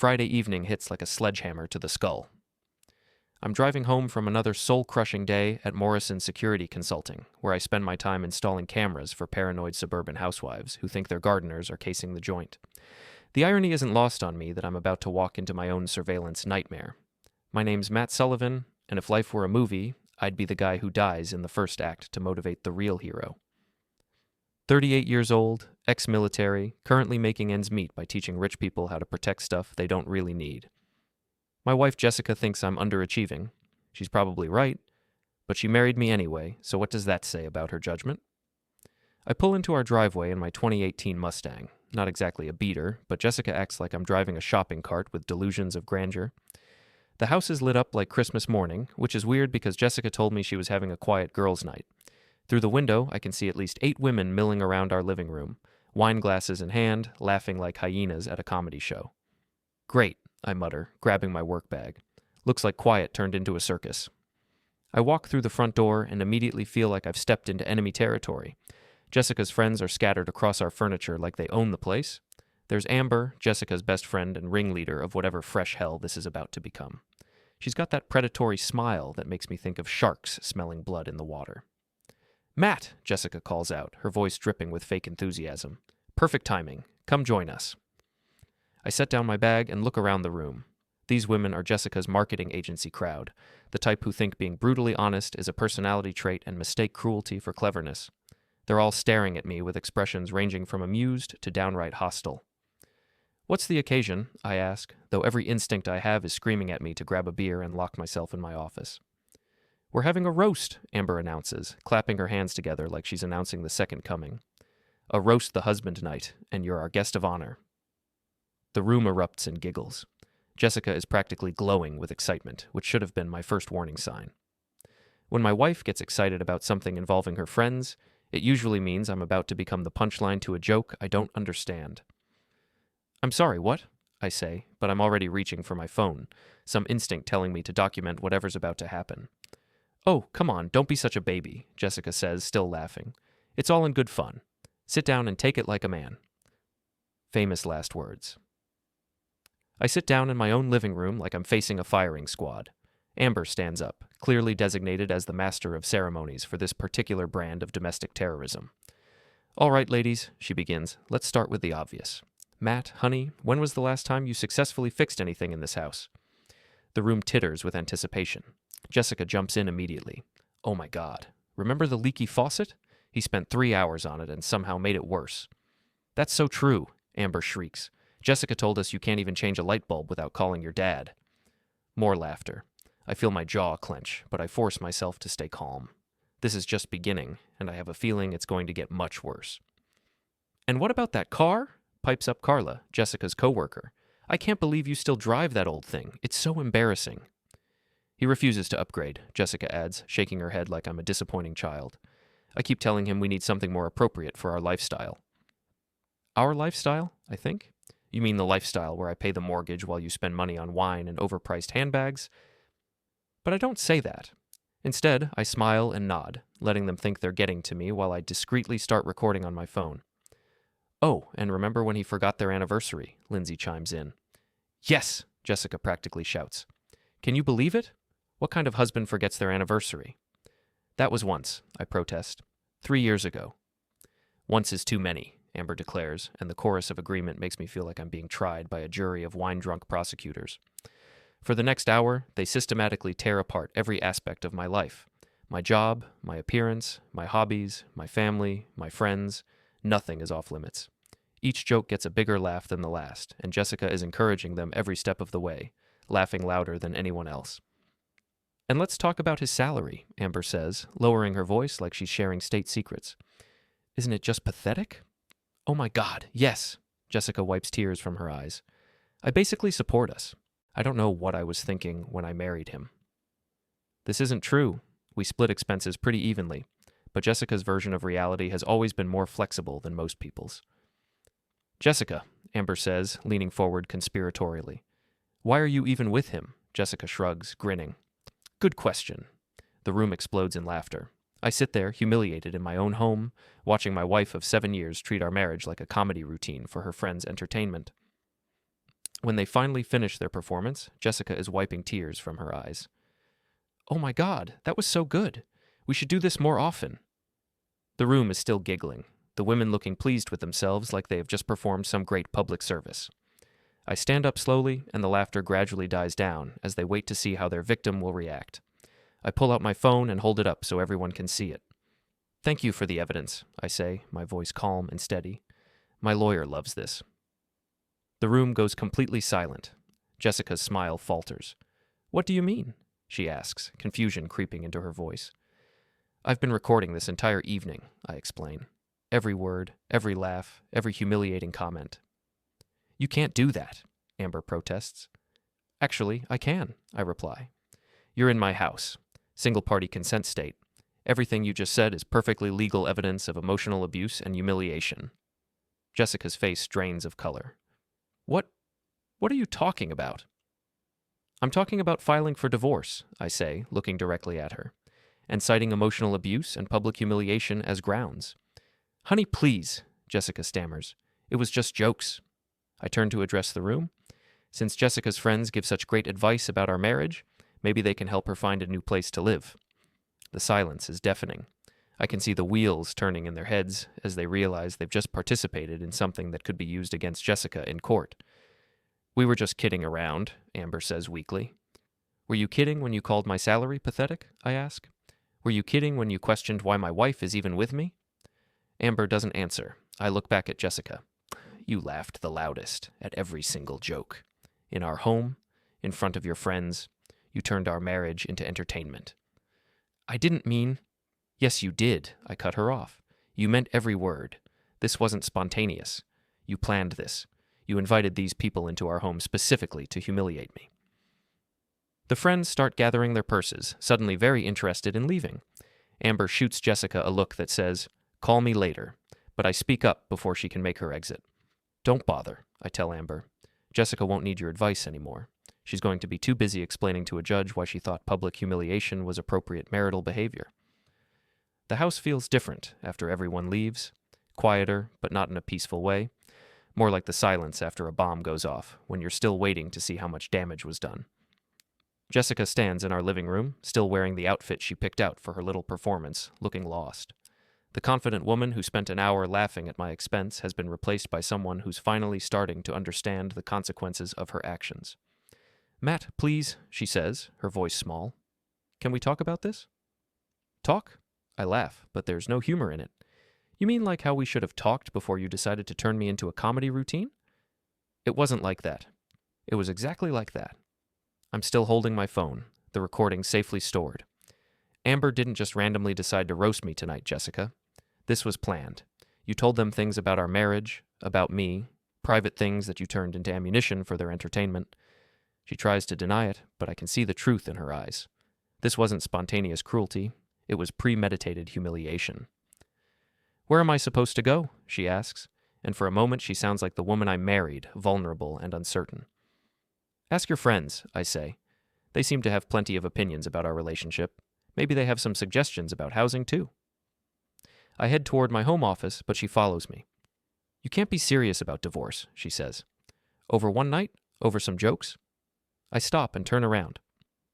Friday evening hits like a sledgehammer to the skull. I'm driving home from another soul-crushing day at Morrison Security Consulting, where I spend my time installing cameras for paranoid suburban housewives who think their gardeners are casing the joint. The irony isn't lost on me that I'm about to walk into my own surveillance nightmare. My name's Matt Sullivan, and if life were a movie, I'd be the guy who dies in the first act to motivate the real hero. 38 years old, ex-military, currently making ends meet by teaching rich people how to protect stuff they don't really need. My wife Jessica thinks I'm underachieving. She's probably right, but she married me anyway, so what does that say about her judgment? I pull into our driveway in my 2018 Mustang. Not exactly a beater, but Jessica acts like I'm driving a shopping cart with delusions of grandeur. The house is lit up like Christmas morning, which is weird because Jessica told me she was having a quiet girls' night. Through the window, I can see at least 8 women milling around our living room, wine glasses in hand, laughing like hyenas at a comedy show. Great, I mutter, grabbing my work bag. Looks like quiet turned into a circus. I walk through the front door and immediately feel like I've stepped into enemy territory. Jessica's friends are scattered across our furniture like they own the place. There's Amber, Jessica's best friend and ringleader of whatever fresh hell this is about to become. She's got that predatory smile that makes me think of sharks smelling blood in the water. "Matt," Jessica calls out, her voice dripping with fake enthusiasm. "Perfect timing. Come join us." I set down my bag and look around the room. These women are Jessica's marketing agency crowd, the type who think being brutally honest is a personality trait and mistake cruelty for cleverness. They're all staring at me with expressions ranging from amused to downright hostile. "What's the occasion?" I ask, though every instinct I have is screaming at me to grab a beer and lock myself in my office. "We're having a roast," Amber announces, clapping her hands together like she's announcing the second coming. "A roast the husband night, and you're our guest of honor." The room erupts in giggles. Jessica is practically glowing with excitement, which should have been my first warning sign. When my wife gets excited about something involving her friends, it usually means I'm about to become the punchline to a joke I don't understand. "I'm sorry, what?" I say, but I'm already reaching for my phone, some instinct telling me to document whatever's about to happen. "Oh, come on, don't be such a baby," Jessica says, still laughing. "It's all in good fun. Sit down and take it like a man." Famous last words. I sit down in my own living room like I'm facing a firing squad. Amber stands up, clearly designated as the master of ceremonies for this particular brand of domestic terrorism. "All right, ladies," she begins, "let's start with the obvious. Matt, honey, when was the last time you successfully fixed anything in this house?" The room titters with anticipation. Jessica jumps in immediately. "Oh my God. Remember the leaky faucet? He spent 3 hours on it and somehow made it worse." "That's so true," Amber shrieks. "Jessica told us you can't even change a light bulb without calling your dad." More laughter. I feel my jaw clench, but I force myself to stay calm. This is just beginning, and I have a feeling it's going to get much worse. "And what about that car?" pipes up Carla, Jessica's coworker. "I can't believe you still drive that old thing. It's so embarrassing." "He refuses to upgrade," Jessica adds, shaking her head like I'm a disappointing child. "I keep telling him we need something more appropriate for our lifestyle." "Our lifestyle, I think? You mean the lifestyle where I pay the mortgage while you spend money on wine and overpriced handbags?" But I don't say that. Instead, I smile and nod, letting them think they're getting to me while I discreetly start recording on my phone. "Oh, and remember when he forgot their anniversary?" Lindsay chimes in. "Yes!" Jessica practically shouts. "Can you believe it? What kind of husband forgets their anniversary?" "That was once," I protest. 3 years ago." "Once is too many," Amber declares, and the chorus of agreement makes me feel like I'm being tried by a jury of wine-drunk prosecutors. For the next hour, they systematically tear apart every aspect of my life. My job, my appearance, my hobbies, my family, my friends. Nothing is off limits. Each joke gets a bigger laugh than the last, and Jessica is encouraging them every step of the way, laughing louder than anyone else. "And let's talk about his salary," Amber says, lowering her voice like she's sharing state secrets. "Isn't it just pathetic?" "Oh my God, yes!" Jessica wipes tears from her eyes. "I basically support us. I don't know what I was thinking when I married him." This isn't true. We split expenses pretty evenly, but Jessica's version of reality has always been more flexible than most people's. "Jessica," Amber says, leaning forward conspiratorially. "Why are you even with him?" Jessica shrugs, grinning. "Good question." The room explodes in laughter. I sit there, humiliated in my own home, watching my wife of 7 years treat our marriage like a comedy routine for her friends' entertainment. When they finally finish their performance, Jessica is wiping tears from her eyes. "Oh my God, that was so good. We should do this more often." The room is still giggling, the women looking pleased with themselves like they have just performed some great public service. I stand up slowly, and the laughter gradually dies down as they wait to see how their victim will react. I pull out my phone and hold it up so everyone can see it. "Thank you for the evidence," I say, my voice calm and steady. "My lawyer loves this." The room goes completely silent. Jessica's smile falters. "What do you mean?" she asks, confusion creeping into her voice. "I've been recording this entire evening," I explain. Every word, every laugh, every humiliating comment. "You can't do that," Amber protests. "Actually, I can," I reply. "You're in my house. Single-party consent state. Everything you just said is perfectly legal evidence of emotional abuse and humiliation." Jessica's face drains of color. What are you talking about?" "I'm talking about filing for divorce," I say, looking directly at her, "and citing emotional abuse and public humiliation as grounds." "Honey, please," Jessica stammers. "It was just jokes." I turn to address the room. Since Jessica's friends give such great advice about our marriage, maybe they can help her find a new place to live. The silence is deafening. I can see the wheels turning in their heads as they realize they've just participated in something that could be used against Jessica in court. "We were just kidding around," Amber says weakly. "Were you kidding when you called my salary pathetic?" I ask. "Were you kidding when you questioned why my wife is even with me?" Amber doesn't answer. I look back at Jessica. "You laughed the loudest at every single joke. In our home, in front of your friends, you turned our marriage into entertainment." "I didn't mean—" "Yes, you did," I cut her off. "You meant every word. This wasn't spontaneous. You planned this. You invited these people into our home specifically to humiliate me." The friends start gathering their purses, suddenly very interested in leaving. Amber shoots Jessica a look that says, "Call me later," but I speak up before she can make her exit. "Don't bother," I tell Amber. "Jessica won't need your advice anymore. She's going to be too busy explaining to a judge why she thought public humiliation was appropriate marital behavior." The house feels different after everyone leaves, quieter, but not in a peaceful way, more like the silence after a bomb goes off, when you're still waiting to see how much damage was done. Jessica stands in our living room, still wearing the outfit she picked out for her little performance, looking lost. The confident woman who spent an hour laughing at my expense has been replaced by someone who's finally starting to understand the consequences of her actions. "Matt, please," she says, her voice small. "Can we talk about this?" "Talk?" I laugh, but there's no humor in it. "You mean like how we should have talked before you decided to turn me into a comedy routine?" "It wasn't like that. It was exactly like that." I'm still holding my phone, the recording safely stored. "Amber didn't just randomly decide to roast me tonight, Jessica. This was planned. You told them things about our marriage, about me, private things that you turned into ammunition for their entertainment." She tries to deny it, but I can see the truth in her eyes. This wasn't spontaneous cruelty. It was premeditated humiliation. "Where am I supposed to go?" she asks, and for a moment she sounds like the woman I married, vulnerable and uncertain. "Ask your friends," I say. "They seem to have plenty of opinions about our relationship. Maybe they have some suggestions about housing, too." I head toward my home office, but she follows me. "You can't be serious about divorce," she says. "Over one night? Over some jokes?" I stop and turn around.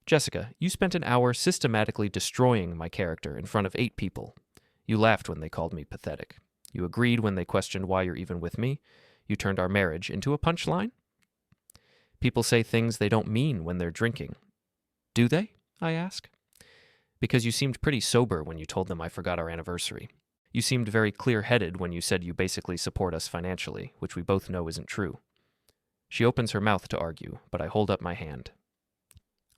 "Jessica, you spent an hour systematically destroying my character in front of 8 people. You laughed when they called me pathetic. You agreed when they questioned why you're even with me. You turned our marriage into a punchline?" "People say things they don't mean when they're drinking." "Do they?" I ask. "Because you seemed pretty sober when you told them I forgot our anniversary. You seemed very clear-headed when you said you basically support us financially, which we both know isn't true." She opens her mouth to argue, but I hold up my hand.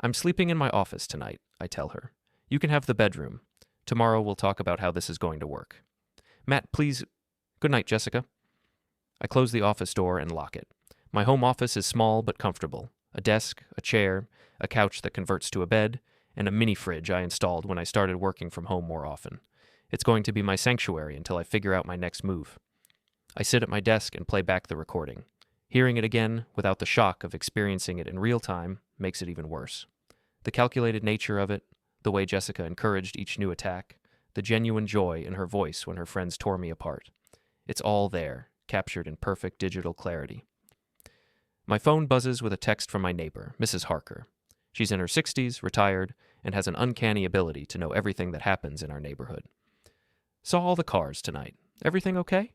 "I'm sleeping in my office tonight," I tell her. "You can have the bedroom. Tomorrow we'll talk about how this is going to work. Matt, please. Good night, Jessica." I close the office door and lock it. My home office is small but comfortable. A desk, a chair, a couch that converts to a bed, and a mini fridge I installed when I started working from home more often. It's going to be my sanctuary until I figure out my next move. I sit at my desk and play back the recording. Hearing it again, without the shock of experiencing it in real time, makes it even worse. The calculated nature of it, the way Jessica encouraged each new attack, the genuine joy in her voice when her friends tore me apart. It's all there, captured in perfect digital clarity. My phone buzzes with a text from my neighbor, Mrs. Harker. She's in her 60s, retired, and has an uncanny ability to know everything that happens in our neighborhood. Saw all the cars tonight. Everything okay?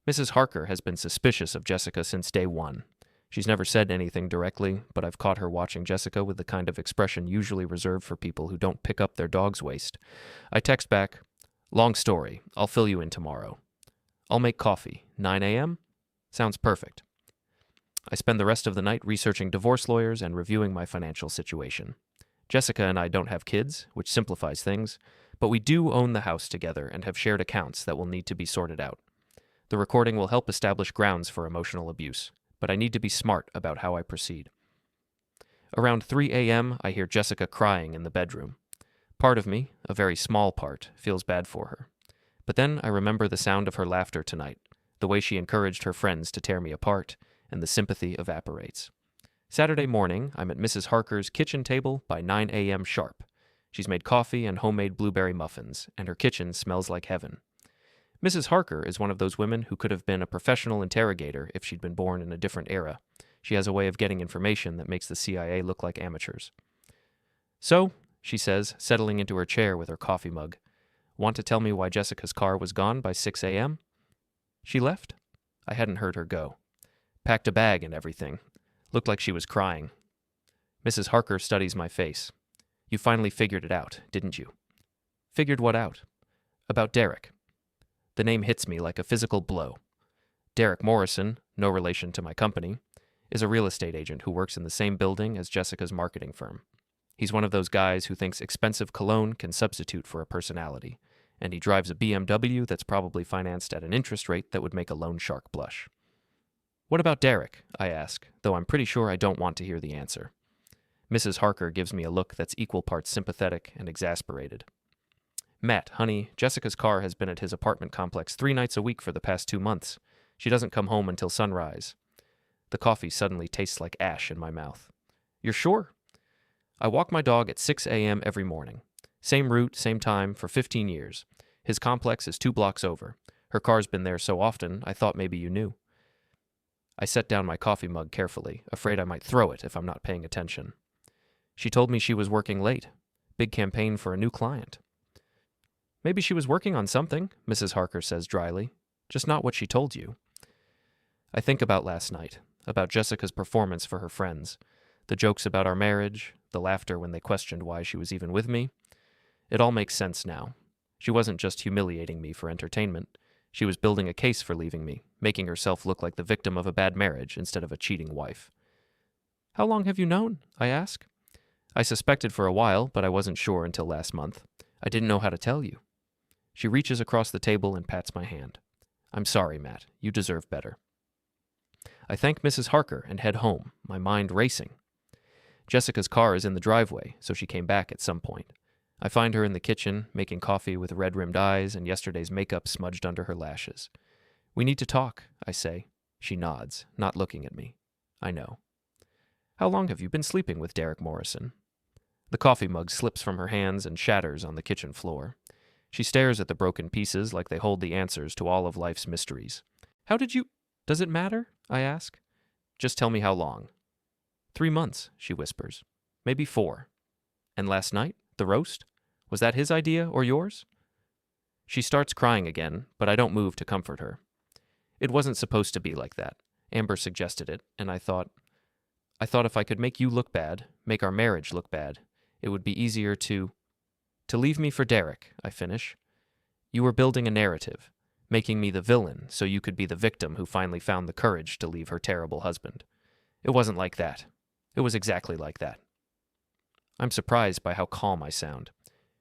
Mrs. Harker has been suspicious of Jessica since day one. She's never said anything directly, but I've caught her watching Jessica with the kind of expression usually reserved for people who don't pick up their dog's waste. I text back, "Long story. I'll fill you in tomorrow. I'll make coffee. 9 a.m.? Sounds perfect." I spend the rest of the night researching divorce lawyers and reviewing my financial situation. Jessica and I don't have kids, which simplifies things, but we do own the house together and have shared accounts that will need to be sorted out. The recording will help establish grounds for emotional abuse, but I need to be smart about how I proceed. Around 3 a.m., I hear Jessica crying in the bedroom. Part of me, a very small part, feels bad for her. But then I remember the sound of her laughter tonight, the way she encouraged her friends to tear me apart, and the sympathy evaporates. Saturday morning, I'm at Mrs. Harker's kitchen table by 9 a.m. sharp. She's made coffee and homemade blueberry muffins, and her kitchen smells like heaven. Mrs. Harker is one of those women who could have been a professional interrogator if she'd been born in a different era. She has a way of getting information that makes the CIA look like amateurs. "So," she says, settling into her chair with her coffee mug, "want to tell me why Jessica's car was gone by 6 a.m.? She left?" I hadn't heard her go. Packed a bag and everything. Looked like she was crying. Mrs. Harker studies my face. "You finally figured it out, didn't you?" "Figured what out?" "About Derek." The name hits me like a physical blow. Derek Morrison, no relation to my company, is a real estate agent who works in the same building as Jessica's marketing firm. He's one of those guys who thinks expensive cologne can substitute for a personality, and he drives a BMW that's probably financed at an interest rate that would make a loan shark blush. "What about Derek?" I ask, though I'm pretty sure I don't want to hear the answer. Mrs. Harker gives me a look that's equal parts sympathetic and exasperated. "Matt, honey, Jessica's car has been at his apartment complex 3 nights a week for the past 2 months. She doesn't come home until sunrise." The coffee suddenly tastes like ash in my mouth. "You're sure?" "I walk my dog at 6 a.m. every morning. Same route, same time, for 15 years. His complex is 2 blocks over. Her car's been there so often, I thought maybe you knew." I set down my coffee mug carefully, afraid I might throw it if I'm not paying attention. "She told me she was working late. Big campaign for a new client." "Maybe she was working on something," Mrs. Harker says dryly. "Just not what she told you." I think about last night, about Jessica's performance for her friends, the jokes about our marriage, the laughter when they questioned why she was even with me. It all makes sense now. She wasn't just humiliating me for entertainment. She was building a case for leaving me, making herself look like the victim of a bad marriage instead of a cheating wife. "How long have you known?" I ask. "I suspected for a while, but I wasn't sure until last month. I didn't know how to tell you." She reaches across the table and pats my hand. "I'm sorry, Matt. You deserve better." I thank Mrs. Harker and head home, my mind racing. Jessica's car is in the driveway, so she came back at some point. I find her in the kitchen, making coffee with red-rimmed eyes and yesterday's makeup smudged under her lashes. "We need to talk," I say. She nods, not looking at me. I know. "How long have you been sleeping with Derek Morrison?" The coffee mug slips from her hands and shatters on the kitchen floor. She stares at the broken pieces like they hold the answers to all of life's mysteries. "How did you—" "Does it matter?" I ask. "Just tell me how long." 3 months, she whispers. "Maybe 4. And last night, the roast? Was that his idea or yours?" She starts crying again, but I don't move to comfort her. "It wasn't supposed to be like that. Amber suggested it, and I thought if I could make you look bad, make our marriage look bad, it would be easier to leave me for Derek," I finish. "You were building a narrative, making me the villain so you could be the victim who finally found the courage to leave her terrible husband. It wasn't like that. It was exactly like that." I'm surprised by how calm I sound.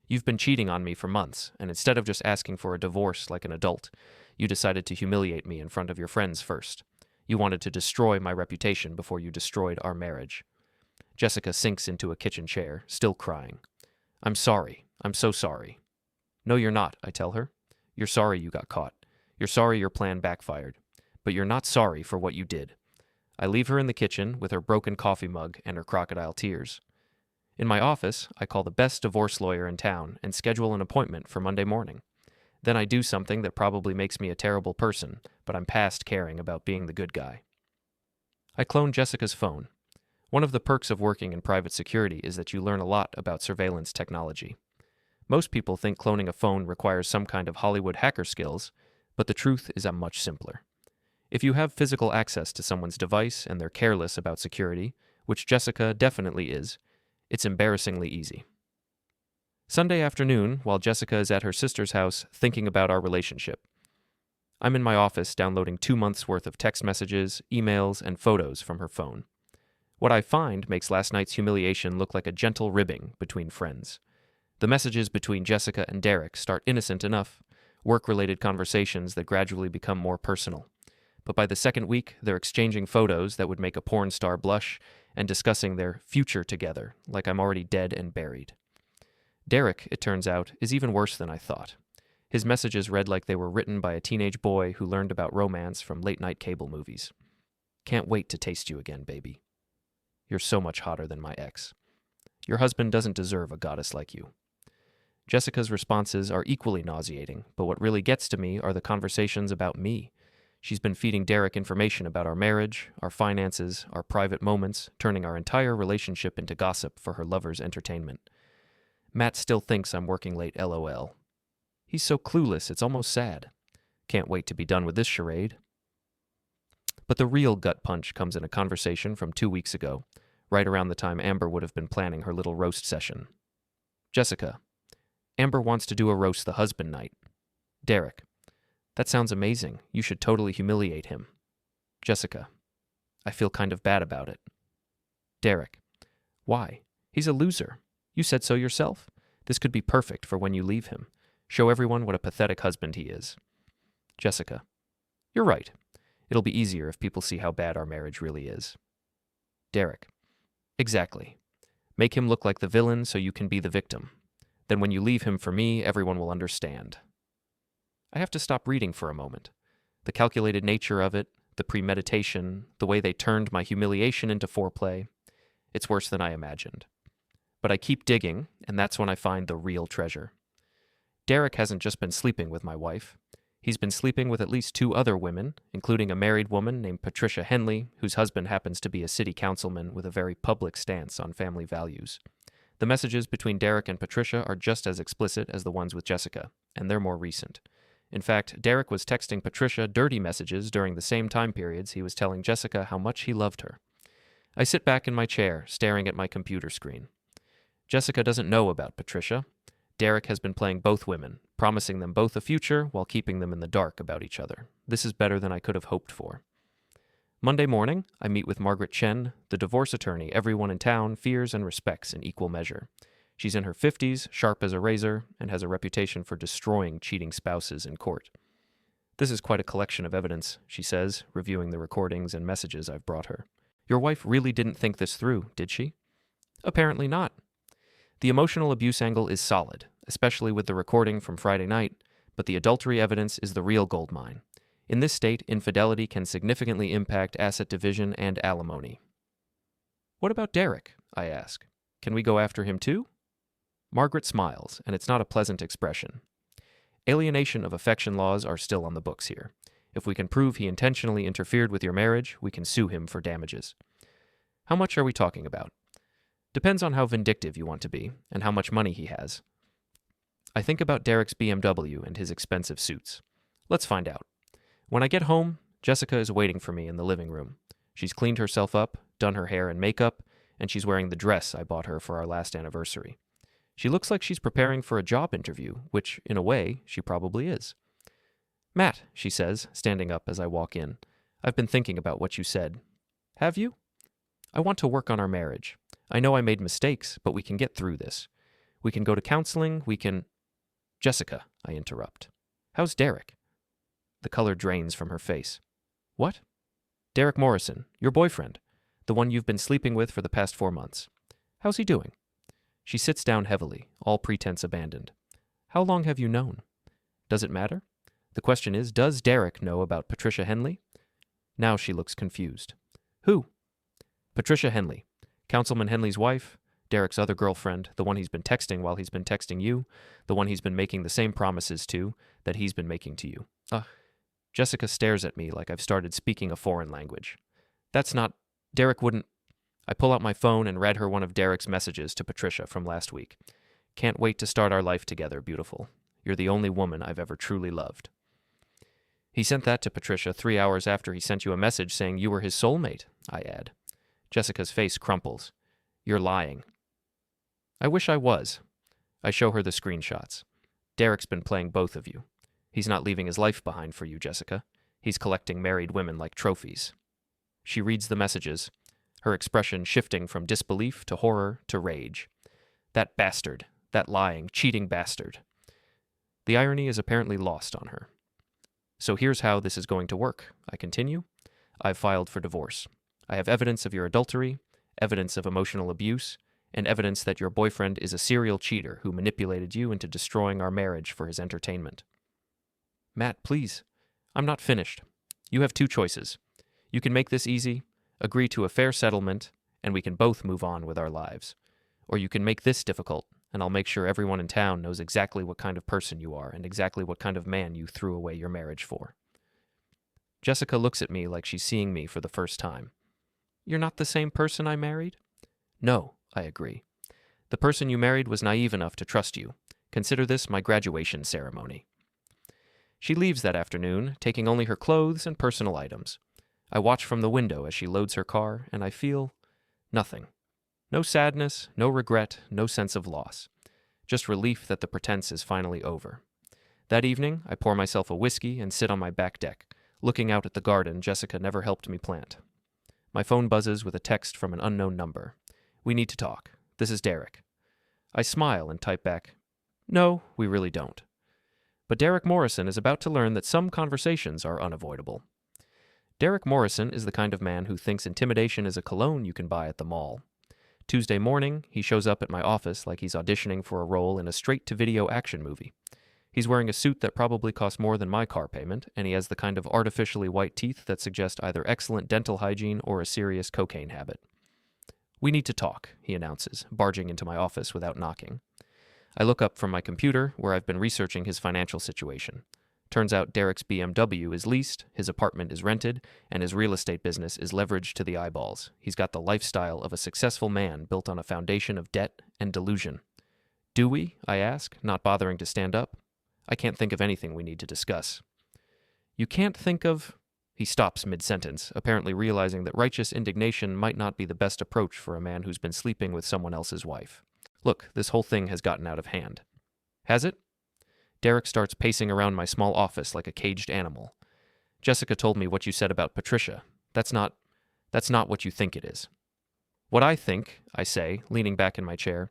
"You've been cheating on me for months, and instead of just asking for a divorce like an adult, you decided to humiliate me in front of your friends first. You wanted to destroy my reputation before you destroyed our marriage." Jessica sinks into a kitchen chair, still crying. "I'm sorry. I'm so sorry." "No, you're not," I tell her. "You're sorry you got caught. You're sorry your plan backfired. But you're not sorry for what you did." I leave her in the kitchen with her broken coffee mug and her crocodile tears. In my office, I call the best divorce lawyer in town and schedule an appointment for Monday morning. Then I do something that probably makes me a terrible person, but I'm past caring about being the good guy. I cloned Jessica's phone. One of the perks of working in private security is that you learn a lot about surveillance technology. Most people think cloning a phone requires some kind of Hollywood hacker skills, but the truth is much simpler. If you have physical access to someone's device and they're careless about security, which Jessica definitely is, it's embarrassingly easy. Sunday afternoon, while Jessica is at her sister's house thinking about our relationship, I'm in my office downloading 2 months' worth of text messages, emails, and photos from her phone. What I find makes last night's humiliation look like a gentle ribbing between friends. The messages between Jessica and Derek start innocent enough, work-related conversations that gradually become more personal. But by the second week, they're exchanging photos that would make a porn star blush and discussing their future together like I'm already dead and buried. Derek, it turns out, is even worse than I thought. His messages read like they were written by a teenage boy who learned about romance from late-night cable movies. Can't wait to taste you again, baby. You're so much hotter than my ex. Your husband doesn't deserve a goddess like you. Jessica's responses are equally nauseating, but what really gets to me are the conversations about me. She's been feeding Derek information about our marriage, our finances, our private moments, turning our entire relationship into gossip for her lover's entertainment. Matt still thinks I'm working late, LOL. He's so clueless, it's almost sad. Can't wait to be done with this charade. But the real gut punch comes in a conversation from 2 weeks ago, right around the time Amber would have been planning her little roast session. Jessica, Amber wants to do a roast the husband night. Derek, that sounds amazing. You should totally humiliate him. Jessica, I feel kind of bad about it. Derek, why? He's a loser. You said so yourself. This could be perfect for when you leave him. Show everyone what a pathetic husband he is. Jessica, you're right. It'll be easier if people see how bad our marriage really is. Derek, exactly. Make him look like the villain so you can be the victim. Then when you leave him for me, everyone will understand. I have to stop reading for a moment. The calculated nature of it, the premeditation, the way they turned my humiliation into foreplay. It's worse than I imagined. But I keep digging, and that's when I find the real treasure. Derek hasn't just been sleeping with my wife. He's been sleeping with at least 2 other women, including a married woman named Patricia Henley, whose husband happens to be a city councilman with a very public stance on family values. The messages between Derek and Patricia are just as explicit as the ones with Jessica, and they're more recent. In fact, Derek was texting Patricia dirty messages during the same time periods he was telling Jessica how much he loved her. I sit back in my chair, staring at my computer screen. Jessica doesn't know about Patricia. Derek has been playing both women, promising them both a future while keeping them in the dark about each other. This is better than I could have hoped for. Monday morning, I meet with Margaret Chen, the divorce attorney everyone in town fears and respects in equal measure. She's in her 50s, sharp as a razor, and has a reputation for destroying cheating spouses in court. This is quite a collection of evidence, she says, reviewing the recordings and messages I've brought her. Your wife really didn't think this through, did she? Apparently not. The emotional abuse angle is solid, especially with the recording from Friday night, but the adultery evidence is the real goldmine. In this state, infidelity can significantly impact asset division and alimony. What about Derek? I ask. Can we go after him too? Margaret smiles, and it's not a pleasant expression. Alienation of affection laws are still on the books here. If we can prove he intentionally interfered with your marriage, we can sue him for damages. How much are we talking about? Depends on how vindictive you want to be, and how much money he has. I think about Derek's BMW and his expensive suits. Let's find out. When I get home, Jessica is waiting for me in the living room. She's cleaned herself up, done her hair and makeup, and she's wearing the dress I bought her for our last anniversary. She looks like she's preparing for a job interview, which, in a way, she probably is. Matt, she says, standing up as I walk in, I've been thinking about what you said. Have you? I want to work on our marriage. I know I made mistakes, but we can get through this. We can go to counseling, we can... Jessica, I interrupt. How's Derek? The color drains from her face. What? Derek Morrison, your boyfriend, the one you've been sleeping with for the past 4 months. How's he doing? She sits down heavily, all pretense abandoned. How long have you known? Does it matter? The question is, does Derek know about Patricia Henley? Now she looks confused. Who? Patricia Henley, Councilman Henley's wife, Derek's other girlfriend, the one he's been texting while he's been texting you, the one he's been making the same promises to that he's been making to you. Jessica stares at me like I've started speaking a foreign language. That's not... Derek wouldn't. I pull out my phone and read her one of Derek's messages to Patricia from last week. Can't wait to start our life together, beautiful. You're the only woman I've ever truly loved. He sent that to Patricia 3 hours after he sent you a message saying you were his soulmate, I add. Jessica's face crumples. You're lying. I wish I was. I show her the screenshots. Derek's been playing both of you. He's not leaving his life behind for you, Jessica. He's collecting married women like trophies. She reads the messages, her expression shifting from disbelief to horror to rage. That bastard, that lying, cheating bastard. The irony is apparently lost on her. So here's how this is going to work. I continue. I've filed for divorce. I have evidence of your adultery, evidence of emotional abuse, and evidence that your boyfriend is a serial cheater who manipulated you into destroying our marriage for his entertainment. Matt, please. I'm not finished. You have 2 choices. You can make this easy, agree to a fair settlement, and we can both move on with our lives. Or you can make this difficult, and I'll make sure everyone in town knows exactly what kind of person you are and exactly what kind of man you threw away your marriage for. Jessica looks at me like she's seeing me for the first time. You're not the same person I married? No, I agree. The person you married was naive enough to trust you. Consider this my graduation ceremony. She leaves that afternoon, taking only her clothes and personal items. I watch from the window as she loads her car, and I feel nothing. No sadness, no regret, no sense of loss. Just relief that the pretense is finally over. That evening, I pour myself a whiskey and sit on my back deck, looking out at the garden Jessica never helped me plant. My phone buzzes with a text from an unknown number. We need to talk. This is Derek. I smile and type back, No, we really don't. But Derek Morrison is about to learn that some conversations are unavoidable. Derek Morrison is the kind of man who thinks intimidation is a cologne you can buy at the mall. Tuesday morning, he shows up at my office like he's auditioning for a role in a straight-to-video action movie. He's wearing a suit that probably costs more than my car payment, and he has the kind of artificially white teeth that suggest either excellent dental hygiene or a serious cocaine habit. We need to talk, he announces, barging into my office without knocking. I look up from my computer, where I've been researching his financial situation. Turns out Derek's BMW is leased, his apartment is rented, and his real estate business is leveraged to the eyeballs. He's got the lifestyle of a successful man built on a foundation of debt and delusion. Do we? I ask, not bothering to stand up. I can't think of anything we need to discuss. You can't think of... He stops mid-sentence, apparently realizing that righteous indignation might not be the best approach for a man who's been sleeping with someone else's wife. Look, this whole thing has gotten out of hand. Has it? Derek starts pacing around my small office like a caged animal. Jessica told me what you said about Patricia. That's not what you think it is. What I think, I say, leaning back in my chair,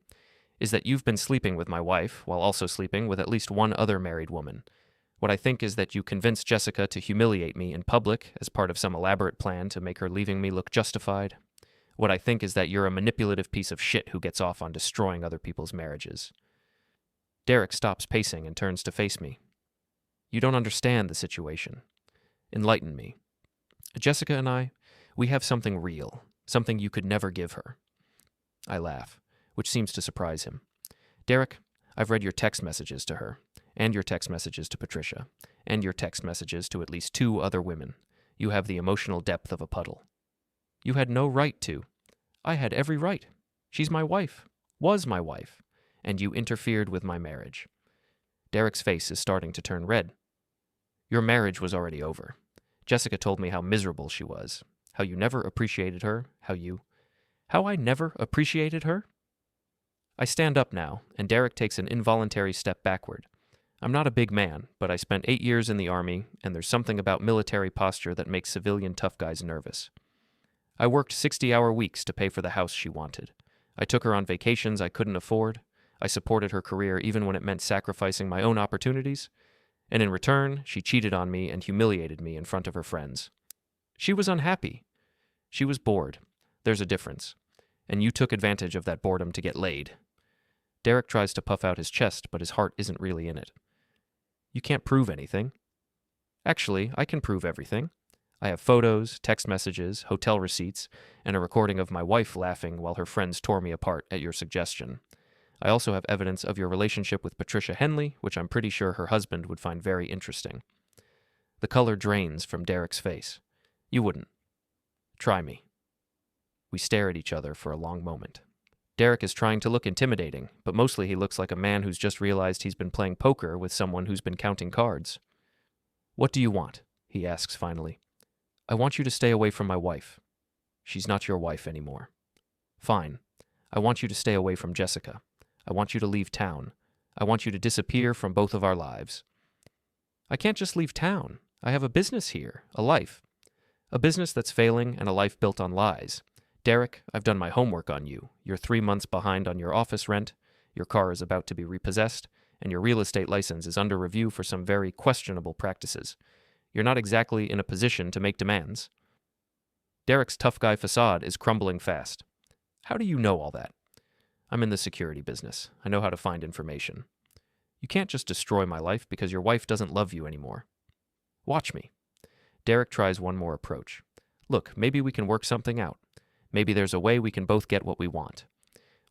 is that you've been sleeping with my wife while also sleeping with at least one other married woman. What I think is that you convinced Jessica to humiliate me in public as part of some elaborate plan to make her leaving me look justified. What I think is that you're a manipulative piece of shit who gets off on destroying other people's marriages. Derek stops pacing and turns to face me. You don't understand the situation. Enlighten me. Jessica and I, we have something real, something you could never give her. I laugh, which seems to surprise him. Derek, I've read your text messages to her, and your text messages to Patricia, and your text messages to at least 2 other women. You have the emotional depth of a puddle. You had no right to. I had every right. She's my wife, was my wife, and you interfered with my marriage. Derek's face is starting to turn red. Your marriage was already over. Jessica told me how miserable she was, how you never appreciated her, how I never appreciated her? I stand up now, and Derek takes an involuntary step backward. I'm not a big man, but I spent 8 years in the Army, and there's something about military posture that makes civilian tough guys nervous. I worked 60-hour weeks to pay for the house she wanted. I took her on vacations I couldn't afford. I supported her career even when it meant sacrificing my own opportunities. And in return, she cheated on me and humiliated me in front of her friends. She was unhappy. She was bored. There's a difference. And you took advantage of that boredom to get laid. Derek tries to puff out his chest, but his heart isn't really in it. You can't prove anything. Actually, I can prove everything. I have photos, text messages, hotel receipts, and a recording of my wife laughing while her friends tore me apart at your suggestion. I also have evidence of your relationship with Patricia Henley, which I'm pretty sure her husband would find very interesting. The color drains from Derek's face. You wouldn't. Try me. We stare at each other for a long moment. Derek is trying to look intimidating, but mostly he looks like a man who's just realized he's been playing poker with someone who's been counting cards. "What do you want?" he asks finally. "I want you to stay away from my wife." "She's not your wife anymore." "Fine. I want you to stay away from Jessica. I want you to leave town. I want you to disappear from both of our lives." "I can't just leave town. I have a business here, a life. A business that's failing and a life built on lies. Derek, I've done my homework on you. You're 3 months behind on your office rent, your car is about to be repossessed, and your real estate license is under review for some very questionable practices. You're not exactly in a position to make demands." Derek's tough guy facade is crumbling fast. "How do you know all that?" "I'm in the security business. I know how to find information." "You can't just destroy my life because your wife doesn't love you anymore." "Watch me." Derek tries one more approach. "Look, maybe we can work something out. Maybe there's a way we can both get what we want.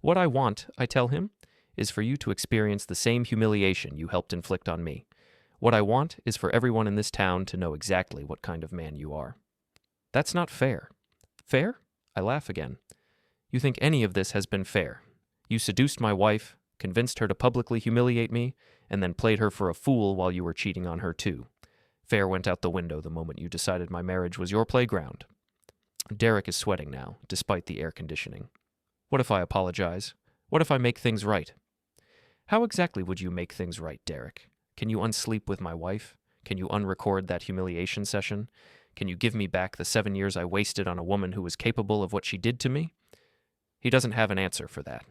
What I want," I tell him, "is for you to experience the same humiliation you helped inflict on me. What I want is for everyone in this town to know exactly what kind of man you are." "That's not fair." "Fair?" I laugh again. "You think any of this has been fair? You seduced my wife, convinced her to publicly humiliate me, and then played her for a fool while you were cheating on her too. Fair went out the window the moment you decided my marriage was your playground." Derek is sweating now, despite the air conditioning. "What if I apologize? What if I make things right?" "How exactly would you make things right, Derek? Can you unsleep with my wife? Can you unrecord that humiliation session? Can you give me back the 7 years I wasted on a woman who was capable of what she did to me?" He doesn't have an answer for that.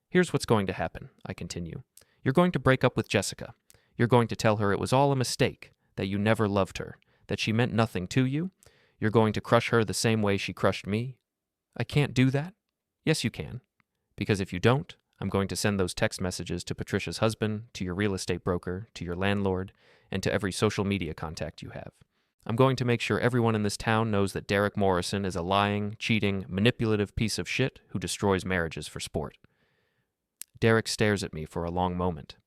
"Here's what's going to happen," I continue. "You're going to break up with Jessica. You're going to tell her it was all a mistake, that you never loved her, that she meant nothing to you. You're going to crush her the same way she crushed me." "I can't do that." "Yes, you can. Because if you don't, I'm going to send those text messages to Patricia's husband, to your real estate broker, to your landlord, and to every social media contact you have. I'm going to make sure everyone in this town knows that Derek Morrison is a lying, cheating, manipulative piece of shit who destroys marriages for sport." Derek stares at me for a long moment.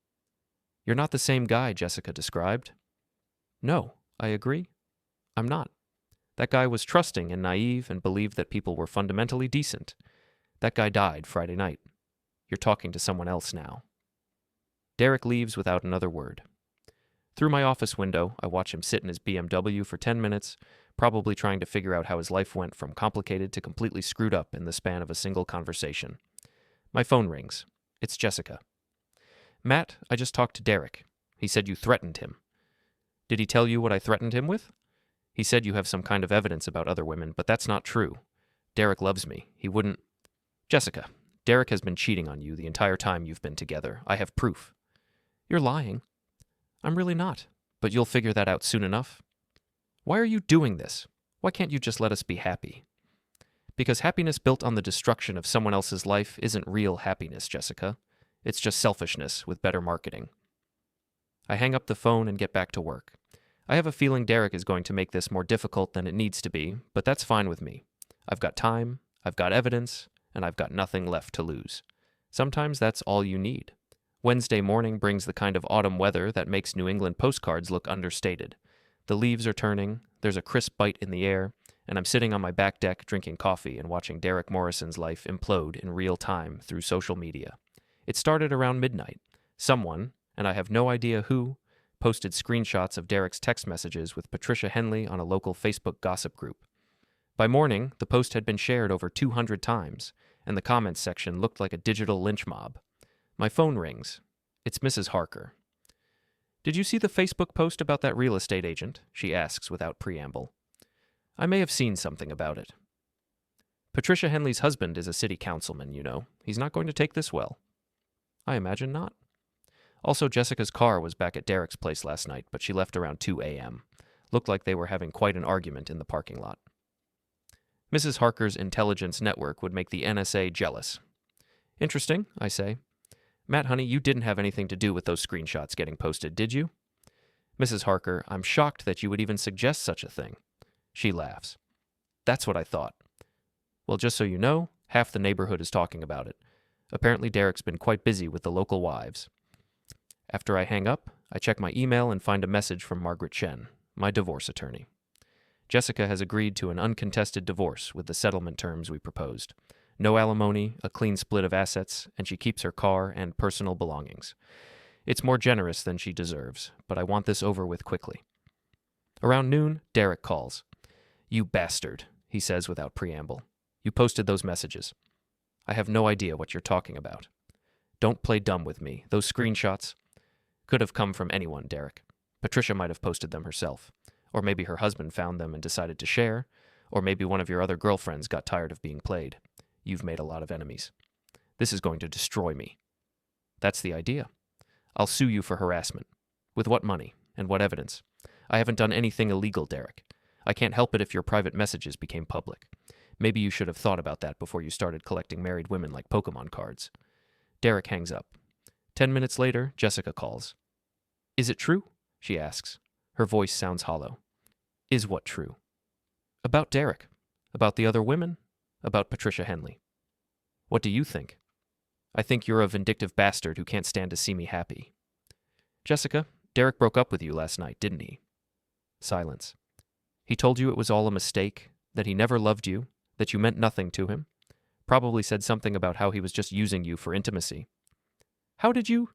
"You're not the same guy Jessica described." "No, I agree. I'm not. That guy was trusting and naive and believed that people were fundamentally decent. That guy died Friday night. You're talking to someone else now." Derek leaves without another word. Through my office window, I watch him sit in his BMW for 10 minutes, probably trying to figure out how his life went from complicated to completely screwed up in the span of a single conversation. My phone rings. It's Jessica. "Matt, I just talked to Derek. He said you threatened him." "Did he tell you what I threatened him with?" "He said you have some kind of evidence about other women, but that's not true. Derek loves me. He wouldn't—" "Jessica, Derek has been cheating on you the entire time you've been together. I have proof." "You're lying." "I'm really not, but you'll figure that out soon enough." "Why are you doing this? Why can't you just let us be happy?" "Because happiness built on the destruction of someone else's life isn't real happiness, Jessica. It's just selfishness with better marketing." I hang up the phone and get back to work. I have a feeling Derek is going to make this more difficult than it needs to be, but that's fine with me. I've got time, I've got evidence, and I've got nothing left to lose. Sometimes that's all you need. Wednesday morning brings the kind of autumn weather that makes New England postcards look understated. The leaves are turning, there's a crisp bite in the air, and I'm sitting on my back deck drinking coffee and watching Derek Morrison's life implode in real time through social media. It started around midnight. Someone, and I have no idea who, posted screenshots of Derek's text messages with Patricia Henley on a local Facebook gossip group. By morning, the post had been shared over 200 times, and the comments section looked like a digital lynch mob. My phone rings. It's Mrs. Harker. "Did you see the Facebook post about that real estate agent?" she asks without preamble. "I may have seen something about it." "Patricia Henley's husband is a city councilman, you know. He's not going to take this well." "I imagine not." Also, Jessica's car was back at Derek's place last night, but she left around 2 a.m. Looked like they were having quite an argument in the parking lot. Mrs. Harker's intelligence network would make the NSA jealous. "Interesting," I say. "Matt, honey, you didn't have anything to do with those screenshots getting posted, did you?" "Mrs. Harker, I'm shocked that you would even suggest such a thing." She laughs. "That's what I thought." "Well, just so you know, half the neighborhood is talking about it. Apparently Derek's been quite busy with the local wives." After I hang up, I check my email and find a message from Margaret Chen, my divorce attorney. Jessica has agreed to an uncontested divorce with the settlement terms we proposed. No alimony, a clean split of assets, and she keeps her car and personal belongings. It's more generous than she deserves, but I want this over with quickly. Around noon, Derek calls. "You bastard," he says without preamble. "You posted those messages. I have no idea what you're talking about. Don't play dumb with me. Those screenshots could have come from anyone, Derek. Patricia might have posted them herself. Or maybe her husband found them and decided to share. Or maybe one of your other girlfriends got tired of being played. You've made a lot of enemies. This is going to destroy me." "That's the idea. I'll sue you for harassment. With what money? And what evidence? I haven't done anything illegal, Derek. I can't help it if your private messages became public. Maybe you should have thought about that before you started collecting married women like Pokemon cards." Derek hangs up. 10 minutes later, Jessica calls. "Is it true?" she asks. Her voice sounds hollow. "Is what true?" "About Derek. About the other women. About Patricia Henley." "What do you think?" "I think you're a vindictive bastard who can't stand to see me happy." "Jessica, Derek broke up with you last night, didn't he?" Silence. "He told you it was all a mistake, that he never loved you, that you meant nothing to him. Probably said something about how he was just using you for intimacy." "How did you?"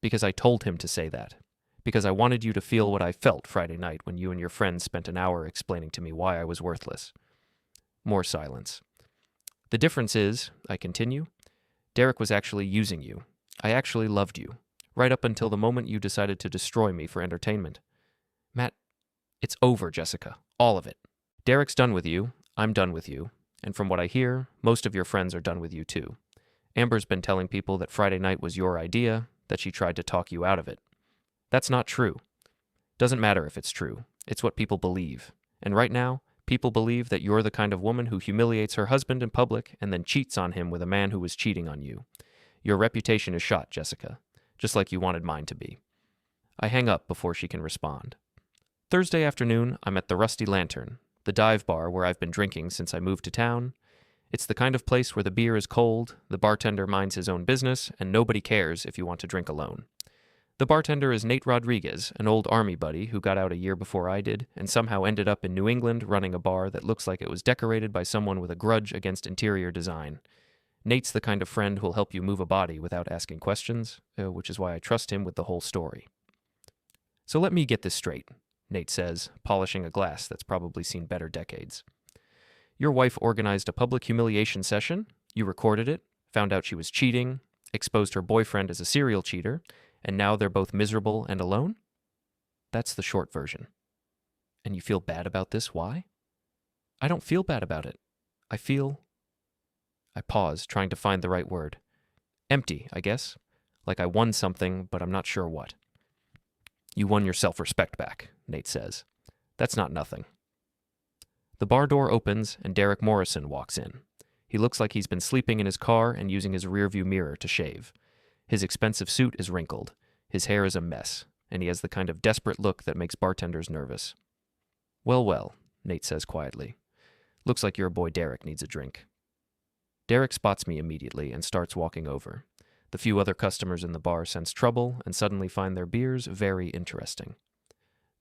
"Because I told him to say that. Because I wanted you to feel what I felt Friday night when you and your friends spent an hour explaining to me why I was worthless." More silence. "The difference is," I continue, "Derek was actually using you. I actually loved you. Right up until the moment you decided to destroy me for entertainment." "Matt, it's over, Jessica. All of it. Derek's done with you. I'm done with you. And from what I hear, most of your friends are done with you too. Amber's been telling people that Friday night was your idea, that she tried to talk you out of it. That's not true. Doesn't matter if it's true. It's what people believe. And right now, people believe that you're the kind of woman who humiliates her husband in public and then cheats on him with a man who was cheating on you. Your reputation is shot, Jessica, just like you wanted mine to be." I hang up before she can respond. Thursday afternoon, I'm at the Rusty Lantern, the dive bar where I've been drinking since I moved to town. It's the kind of place where the beer is cold, the bartender minds his own business, and nobody cares if you want to drink alone. The bartender is Nate Rodriguez, an old Army buddy who got out a year before I did, and somehow ended up in New England running a bar that looks like it was decorated by someone with a grudge against interior design. Nate's the kind of friend who'll help you move a body without asking questions, which is why I trust him with the whole story. "So let me get this straight," Nate says, polishing a glass that's probably seen better decades. "Your wife organized a public humiliation session, you recorded it, found out she was cheating, exposed her boyfriend as a serial cheater, and now they're both miserable and alone?" That's the short version. "And you feel bad about this? Why?" "I don't feel bad about it. I pause, trying to find the right word. Empty, I guess. Like I won something, but I'm not sure what." "You won your self-respect back," Nate says. "That's not nothing." The bar door opens and Derek Morrison walks in. He looks like he's been sleeping in his car and using his rearview mirror to shave. His expensive suit is wrinkled. His hair is a mess, and he has the kind of desperate look that makes bartenders nervous. "Well, well," Nate says quietly. "Looks like your boy Derek needs a drink." Derek spots me immediately and starts walking over. The few other customers in the bar sense trouble and suddenly find their beers very interesting.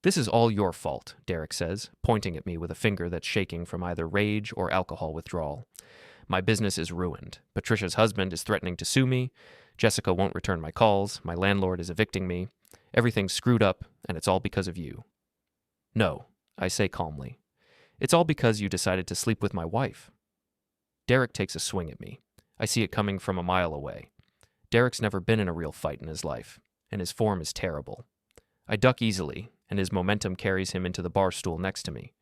"This is all your fault," Derek says, pointing at me with a finger that's shaking from either rage or alcohol withdrawal. "My business is ruined. Patricia's husband is threatening to sue me. Jessica won't return my calls. My landlord is evicting me. Everything's screwed up, and it's all because of you." "No," I say calmly. "It's all because you decided to sleep with my wife." Derek takes a swing at me. I see it coming from a mile away. Derek's never been in a real fight in his life, and his form is terrible. I duck easily, and his momentum carries him into the bar stool next to me.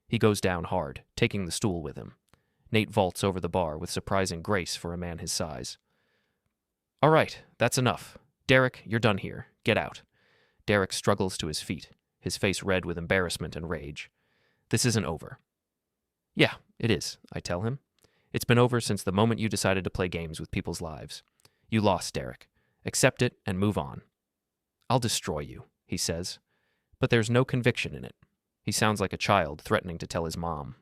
He goes down hard, taking the stool with him. Nate vaults over the bar with surprising grace for a man his size. "All right, that's enough. Derek, you're done here. Get out." Derek struggles to his feet, his face red with embarrassment and rage. "This isn't over." "Yeah, it is," I tell him. "It's been over since the moment you decided to play games with people's lives. You lost, Derek. Accept it and move on." "I'll destroy you," he says. But there's no conviction in it. He sounds like a child threatening to tell his mom.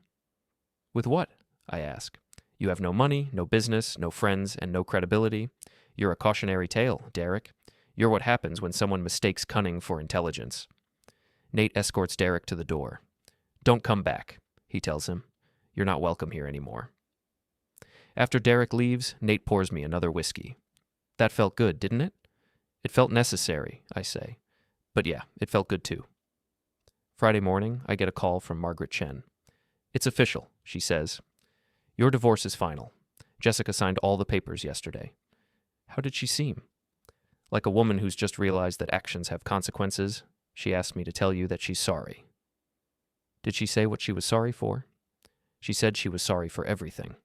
"With what?" I ask. "You have no money, no business, no friends, and no credibility. You're a cautionary tale, Derek. You're what happens when someone mistakes cunning for intelligence." Nate escorts Derek to the door. Don't come back, he tells him. You're not welcome here anymore. After Derek leaves, Nate pours me another whiskey. That felt good, didn't it? It felt necessary, I say. But yeah, it felt good too. Friday morning, I get a call from Margaret Chen. It's official, she says. Your divorce is final. Jessica signed all the papers yesterday. How did she seem? Like a woman who's just realized that actions have consequences, she asked me to tell you that she's sorry. Did she say what she was sorry for? She said she was sorry for everything.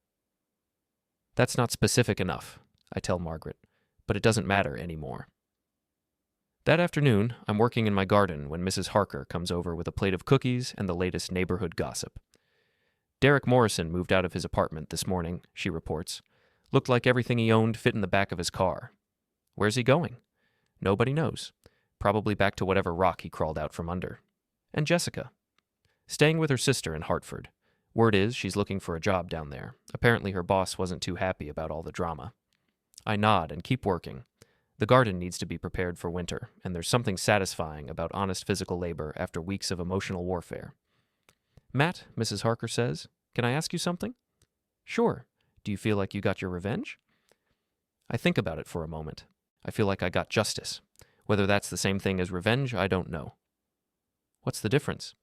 That's not specific enough, I tell Margaret, but it doesn't matter anymore. That afternoon, I'm working in my garden when Mrs. Harker comes over with a plate of cookies and the latest neighborhood gossip. Derek Morrison moved out of his apartment this morning, she reports. Looked like everything he owned fit in the back of his car. Where's he going? Nobody knows. Probably back to whatever rock he crawled out from under. And Jessica? Staying with her sister in Hartford. Word is she's looking for a job down there. Apparently her boss wasn't too happy about all the drama. I nod and keep working. The garden needs to be prepared for winter, and there's something satisfying about honest physical labor after weeks of emotional warfare. Matt, Mrs. Harker says, can I ask you something? Sure. Do you feel like you got your revenge? I think about it for a moment. I feel like I got justice. Whether that's the same thing as revenge, I don't know. What's the difference?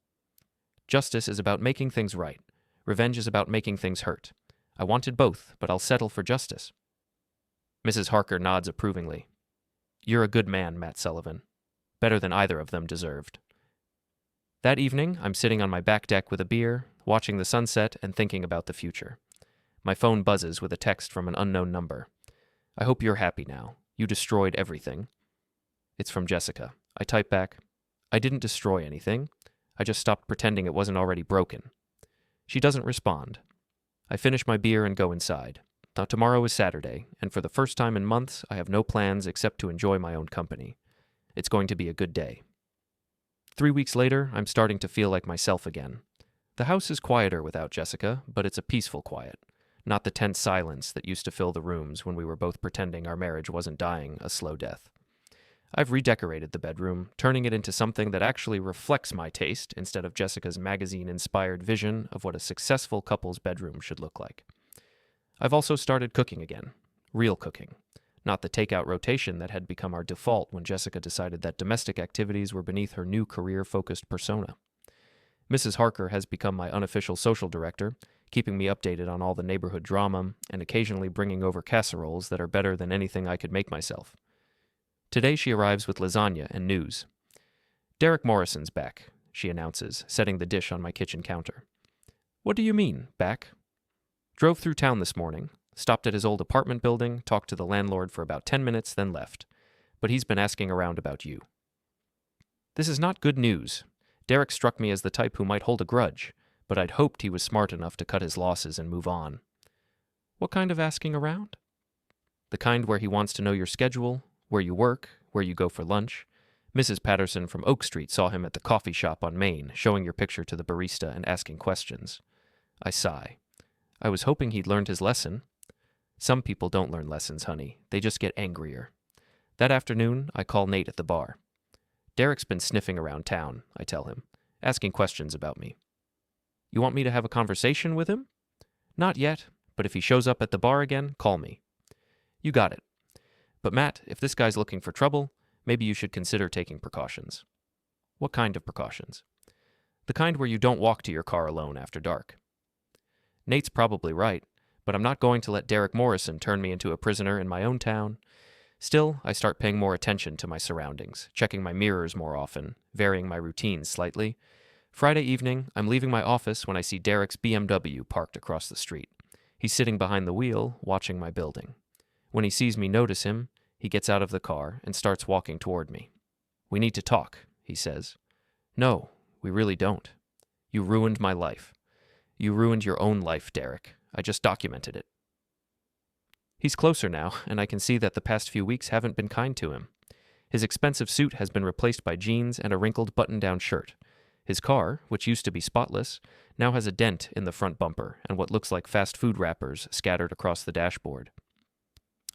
Justice is about making things right. Revenge is about making things hurt. I wanted both, but I'll settle for justice. Mrs. Harker nods approvingly. You're a good man, Matt Sullivan. Better than either of them deserved. That evening, I'm sitting on my back deck with a beer, watching the sunset and thinking about the future. My phone buzzes with a text from an unknown number. I hope you're happy now. You destroyed everything. It's from Jessica. I type back, I didn't destroy anything. I just stopped pretending it wasn't already broken. She doesn't respond. I finish my beer and go inside. Now tomorrow is Saturday, and for the first time in months, I have no plans except to enjoy my own company. It's going to be a good day. 3 weeks later, I'm starting to feel like myself again. The house is quieter without Jessica, but it's a peaceful quiet, not the tense silence that used to fill the rooms when we were both pretending our marriage wasn't dying a slow death. I've redecorated the bedroom, turning it into something that actually reflects my taste instead of Jessica's magazine-inspired vision of what a successful couple's bedroom should look like. I've also started cooking again. Real cooking. Not the takeout rotation that had become our default when Jessica decided that domestic activities were beneath her new career-focused persona. Mrs. Harker has become my unofficial social director, keeping me updated on all the neighborhood drama and occasionally bringing over casseroles that are better than anything I could make myself. Today she arrives with lasagna and news. Derek Morrison's back, she announces, setting the dish on my kitchen counter. What do you mean, back? Drove through town this morning, stopped at his old apartment building, talked to the landlord for about 10 minutes, then left. But he's been asking around about you. This is not good news. Derek struck me as the type who might hold a grudge, but I'd hoped he was smart enough to cut his losses and move on. What kind of asking around? The kind where he wants to know your schedule, where you work, where you go for lunch. Mrs. Patterson from Oak Street saw him at the coffee shop on Main, showing your picture to the barista and asking questions. I sigh. I was hoping he'd learned his lesson. Some people don't learn lessons, honey. They just get angrier. That afternoon, I call Nate at the bar. Derek's been sniffing around town, I tell him, asking questions about me. You want me to have a conversation with him? Not yet, but if he shows up at the bar again, call me. You got it. But Matt, if this guy's looking for trouble, maybe you should consider taking precautions. What kind of precautions? The kind where you don't walk to your car alone after dark. Nate's probably right, but I'm not going to let Derek Morrison turn me into a prisoner in my own town. Still, I start paying more attention to my surroundings, checking my mirrors more often, varying my routines slightly. Friday evening, I'm leaving my office when I see Derek's BMW parked across the street. He's sitting behind the wheel, watching my building. When he sees me notice him, he gets out of the car and starts walking toward me. We need to talk, he says. No, we really don't. You ruined my life. You ruined your own life, Derek. I just documented it. He's closer now, and I can see that the past few weeks haven't been kind to him. His expensive suit has been replaced by jeans and a wrinkled button-down shirt. His car, which used to be spotless, now has a dent in the front bumper and what looks like fast food wrappers scattered across the dashboard.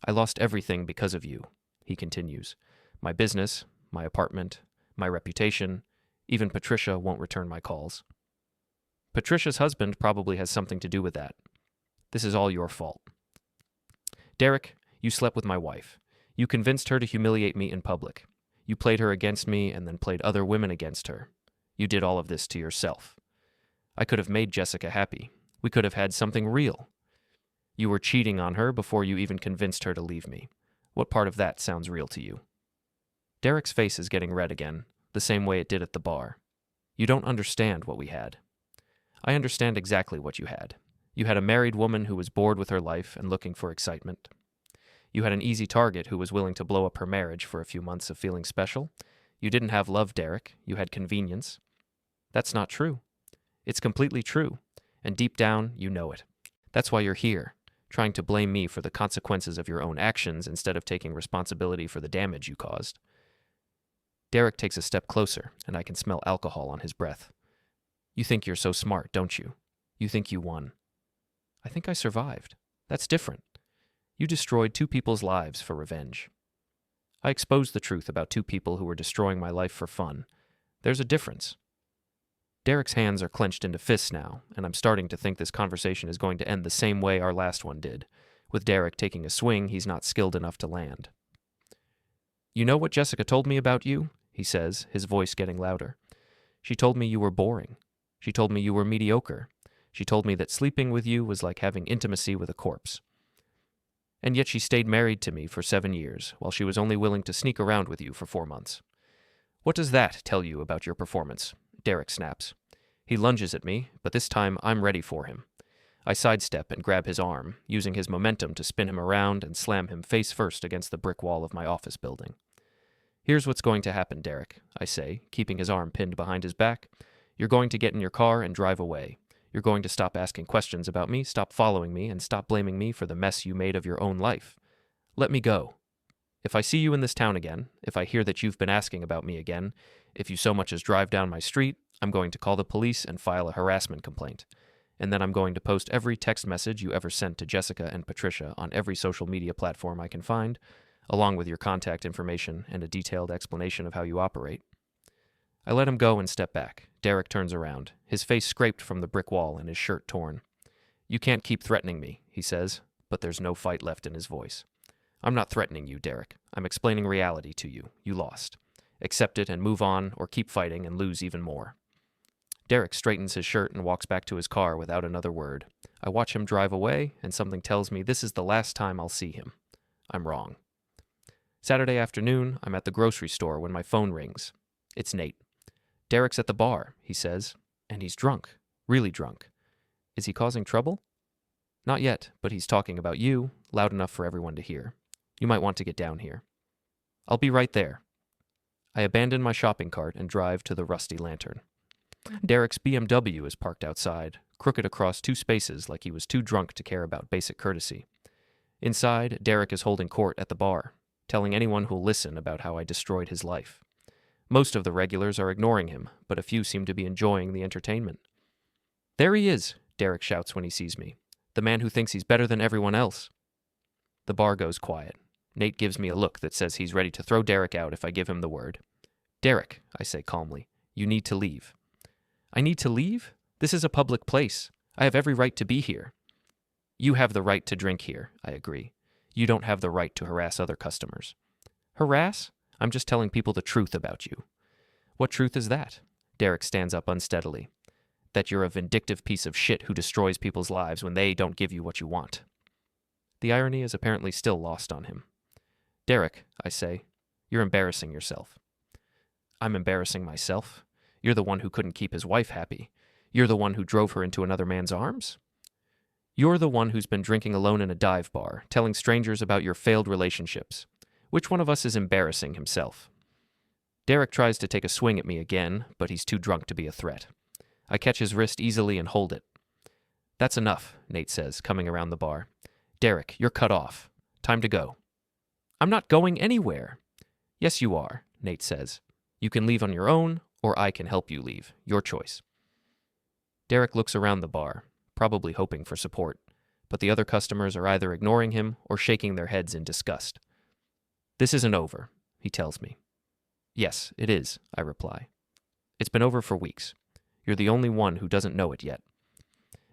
I lost everything because of you, he continues. My business, my apartment, my reputation, even Patricia won't return my calls. Patricia's husband probably has something to do with that. This is all your fault. Derek, you slept with my wife. You convinced her to humiliate me in public. You played her against me and then played other women against her. You did all of this to yourself. I could have made Jessica happy. We could have had something real. You were cheating on her before you even convinced her to leave me. What part of that sounds real to you? Derek's face is getting red again, the same way it did at the bar. You don't understand what we had. I understand exactly what you had. You had a married woman who was bored with her life and looking for excitement. You had an easy target who was willing to blow up her marriage for a few months of feeling special. You didn't have love, Derek. You had convenience. That's not true. It's completely true, and deep down, you know it. That's why you're here, trying to blame me for the consequences of your own actions instead of taking responsibility for the damage you caused. Derek takes a step closer, and I can smell alcohol on his breath. You think you're so smart, don't you? You think you won. I think I survived. That's different. You destroyed 2 people's lives for revenge. I exposed the truth about 2 people who were destroying my life for fun. There's a difference. Derek's hands are clenched into fists now, and I'm starting to think this conversation is going to end the same way our last one did, with Derek taking a swing he's not skilled enough to land. You know what Jessica told me about you? He says, his voice getting louder. She told me you were boring. She told me you were mediocre. She told me that sleeping with you was like having intimacy with a corpse. And yet she stayed married to me for 7 years, while she was only willing to sneak around with you for 4 months. What does that tell you about your performance? Derek snaps. He lunges at me, but this time I'm ready for him. I sidestep and grab his arm, using his momentum to spin him around and slam him face first against the brick wall of my office building. Here's what's going to happen, Derek, I say, keeping his arm pinned behind his back. You're going to get in your car and drive away. You're going to stop asking questions about me, stop following me, and stop blaming me for the mess you made of your own life. Let me go. If I see you in this town again, if I hear that you've been asking about me again, if you so much as drive down my street, I'm going to call the police and file a harassment complaint. And then I'm going to post every text message you ever sent to Jessica and Patricia on every social media platform I can find, along with your contact information and a detailed explanation of how you operate. I let him go and step back. Derek turns around, his face scraped from the brick wall and his shirt torn. You can't keep threatening me, he says, but there's no fight left in his voice. I'm not threatening you, Derek. I'm explaining reality to you. You lost. Accept it and move on, or keep fighting and lose even more. Derek straightens his shirt and walks back to his car without another word. I watch him drive away, and something tells me this is the last time I'll see him. I'm wrong. Saturday afternoon, I'm at the grocery store when my phone rings. It's Nate. Derek's at the bar, he says, and he's drunk, really drunk. Is he causing trouble? Not yet, but he's talking about you, loud enough for everyone to hear. You might want to get down here. I'll be right there. I abandon my shopping cart and drive to the Rusty Lantern. Derek's BMW is parked outside, crooked across 2 spaces like he was too drunk to care about basic courtesy. Inside, Derek is holding court at the bar, telling anyone who'll listen about how I destroyed his life. Most of the regulars are ignoring him, but a few seem to be enjoying the entertainment. There he is, Derek shouts when he sees me. The man who thinks he's better than everyone else. The bar goes quiet. Nate gives me a look that says he's ready to throw Derek out if I give him the word. Derek, I say calmly, you need to leave. I need to leave? This is a public place. I have every right to be here. You have the right to drink here, I agree. You don't have the right to harass other customers. Harass? I'm just telling people the truth about you. What truth is that? Derek stands up unsteadily. That you're a vindictive piece of shit who destroys people's lives when they don't give you what you want. The irony is apparently still lost on him. Derek, I say, you're embarrassing yourself. I'm embarrassing myself? You're the one who couldn't keep his wife happy. You're the one who drove her into another man's arms? You're the one who's been drinking alone in a dive bar, telling strangers about your failed relationships. Which one of us is embarrassing himself? Derek tries to take a swing at me again, but he's too drunk to be a threat. I catch his wrist easily and hold it. That's enough, Nate says, coming around the bar. Derek, you're cut off. Time to go. I'm not going anywhere. Yes, you are, Nate says. You can leave on your own, or I can help you leave. Your choice. Derek looks around the bar, probably hoping for support, but the other customers are either ignoring him or shaking their heads in disgust. This isn't over, he tells me. Yes, it is, I reply. It's been over for weeks. You're the only one who doesn't know it yet.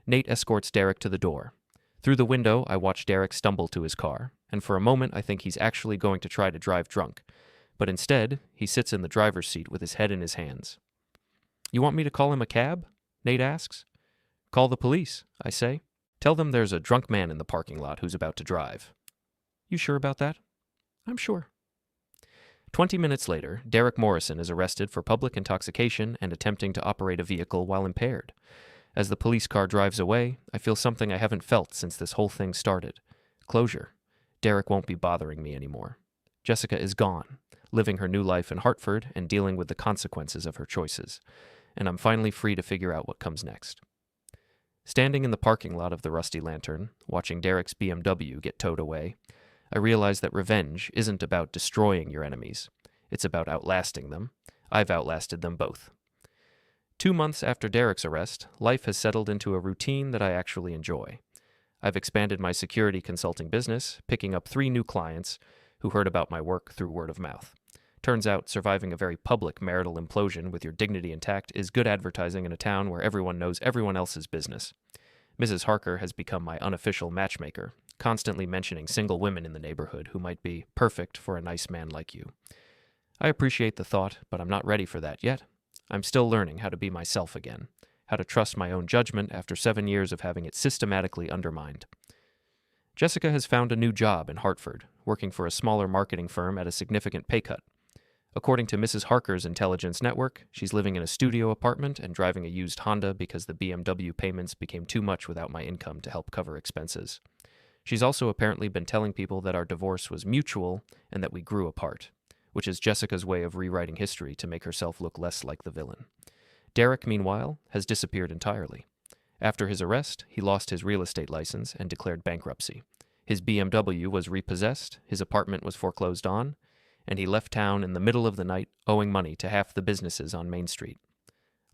Nate escorts Derek to the door. Through the window, I watch Derek stumble to his car, and for a moment I think he's actually going to try to drive drunk. But instead, he sits in the driver's seat with his head in his hands. You want me to call him a cab? Nate asks. Call the police, I say. Tell them there's a drunk man in the parking lot who's about to drive. You sure about that? I'm sure. 20 minutes later, Derek Morrison is arrested for public intoxication and attempting to operate a vehicle while impaired. As the police car drives away, I feel something I haven't felt since this whole thing started. Closure. Derek won't be bothering me anymore. Jessica is gone, living her new life in Hartford and dealing with the consequences of her choices. And I'm finally free to figure out what comes next. Standing in the parking lot of the Rusty Lantern, watching Derek's BMW get towed away, I realize that revenge isn't about destroying your enemies. It's about outlasting them. I've outlasted them both. 2 months after Derek's arrest, life has settled into a routine that I actually enjoy. I've expanded my security consulting business, picking up 3 new clients who heard about my work through word of mouth. Turns out surviving a very public marital implosion with your dignity intact is good advertising in a town where everyone knows everyone else's business. Mrs. Harker has become my unofficial matchmaker, constantly mentioning single women in the neighborhood who might be perfect for a nice man like you. I appreciate the thought, but I'm not ready for that yet. I'm still learning how to be myself again, how to trust my own judgment after 7 years of having it systematically undermined. Jessica has found a new job in Hartford, working for a smaller marketing firm at a significant pay cut. According to Mrs. Harker's intelligence network, she's living in a studio apartment and driving a used Honda because the BMW payments became too much without my income to help cover expenses. She's also apparently been telling people that our divorce was mutual and that we grew apart, which is Jessica's way of rewriting history to make herself look less like the villain. Derek, meanwhile, has disappeared entirely. After his arrest, he lost his real estate license and declared bankruptcy. His BMW was repossessed, his apartment was foreclosed on, and he left town in the middle of the night owing money to half the businesses on Main Street.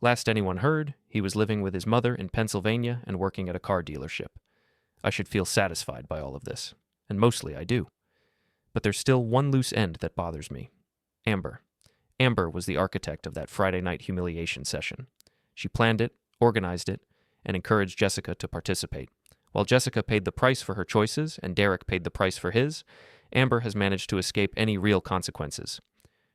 Last anyone heard, he was living with his mother in Pennsylvania and working at a car dealership. I should feel satisfied by all of this, and mostly I do. But there's still one loose end that bothers me. Amber. Amber was the architect of that Friday night humiliation session. She planned it, organized it, and encouraged Jessica to participate. While Jessica paid the price for her choices and Derek paid the price for his, Amber has managed to escape any real consequences.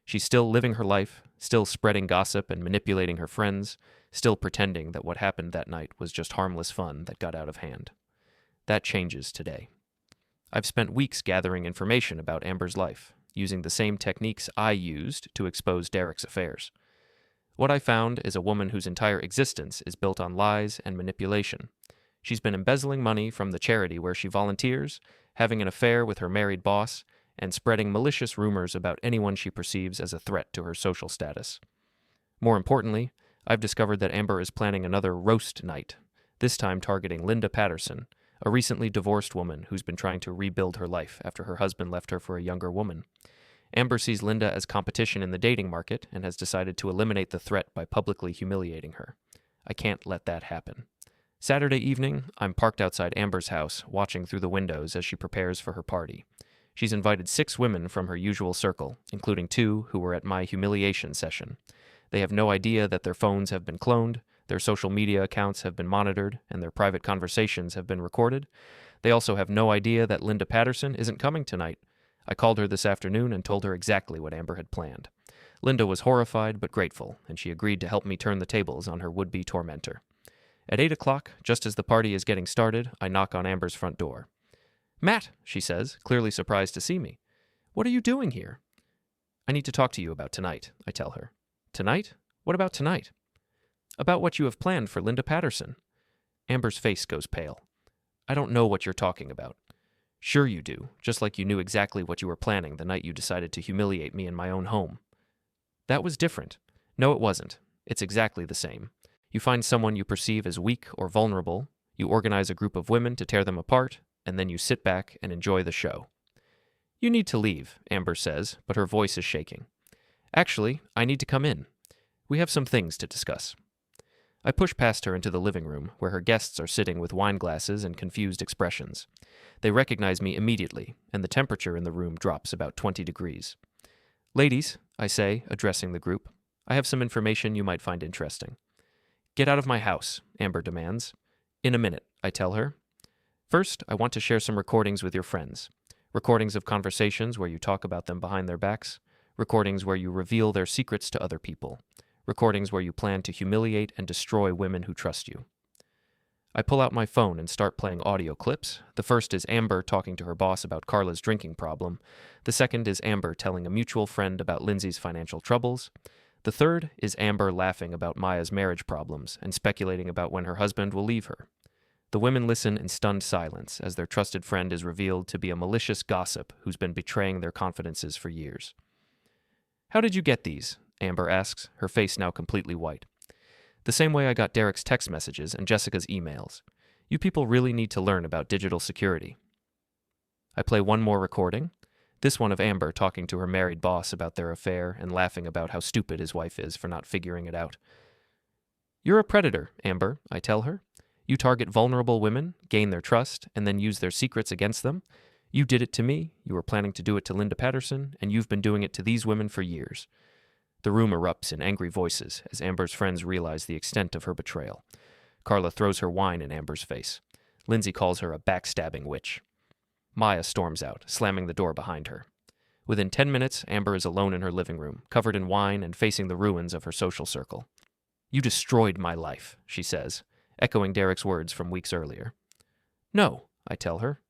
She's still living her life, still spreading gossip and manipulating her friends, still pretending that what happened that night was just harmless fun that got out of hand. That changes today. I've spent weeks gathering information about Amber's life, using the same techniques I used to expose Derek's affairs. What I found is a woman whose entire existence is built on lies and manipulation. She's been embezzling money from the charity where she volunteers, having an affair with her married boss, and spreading malicious rumors about anyone she perceives as a threat to her social status. More importantly, I've discovered that Amber is planning another roast night, this time targeting Linda Patterson, a recently divorced woman who's been trying to rebuild her life after her husband left her for a younger woman. Amber sees Linda as competition in the dating market and has decided to eliminate the threat by publicly humiliating her. I can't let that happen. Saturday evening, I'm parked outside Amber's house, watching through the windows as she prepares for her party. She's invited 6 women from her usual circle, including 2 who were at my humiliation session. They have no idea that their phones have been cloned, their social media accounts have been monitored, and their private conversations have been recorded. They also have no idea that Linda Patterson isn't coming tonight. I called her this afternoon and told her exactly what Amber had planned. Linda was horrified but grateful, and she agreed to help me turn the tables on her would-be tormentor. At 8 o'clock, just as the party is getting started, I knock on Amber's front door. "Matt," she says, clearly surprised to see me. "What are you doing here?" "I need to talk to you about tonight," I tell her. "Tonight? What about tonight?" "About what you have planned for Linda Patterson." Amber's face goes pale. "I don't know what you're talking about." "Sure you do, just like you knew exactly what you were planning the night you decided to humiliate me in my own home." "That was different." "No, it wasn't. It's exactly the same. You find someone you perceive as weak or vulnerable, you organize a group of women to tear them apart, and then you sit back and enjoy the show." "You need to leave," Amber says, but her voice is shaking. "Actually, I need to come in. We have some things to discuss." I push past her into the living room, where her guests are sitting with wine glasses and confused expressions. They recognize me immediately, and the temperature in the room drops about 20 degrees. "Ladies," I say, addressing the group, "I have some information you might find interesting." Get out of my house, Amber demands. In a minute, I tell her. First, I want to share some recordings with your friends. Recordings of conversations where you talk about them behind their backs. Recordings where you reveal their secrets to other people. Recordings where you plan to humiliate and destroy women who trust you. I pull out my phone and start playing audio clips. The first is Amber talking to her boss about Carla's drinking problem. The second is Amber telling a mutual friend about Lindsay's financial troubles. The third is Amber laughing about Maya's marriage problems and speculating about when her husband will leave her. The women listen in stunned silence as their trusted friend is revealed to be a malicious gossip who's been betraying their confidences for years. How did you get these? Amber asks, her face now completely white. The same way I got Derek's text messages and Jessica's emails. You people really need to learn about digital security. I play one more recording, this one of Amber talking to her married boss about their affair and laughing about how stupid his wife is for not figuring it out. You're a predator, Amber, I tell her. You target vulnerable women, gain their trust, and then use their secrets against them. You did it to me, you were planning to do it to Linda Patterson, and you've been doing it to these women for years. The room erupts in angry voices as Amber's friends realize the extent of her betrayal. Carla throws her wine in Amber's face. Lindsay calls her a backstabbing witch. Maya storms out, slamming the door behind her. Within 10 minutes, Amber is alone in her living room, covered in wine and facing the ruins of her social circle. You destroyed my life, she says, echoing Derek's words from weeks earlier. No, I tell her.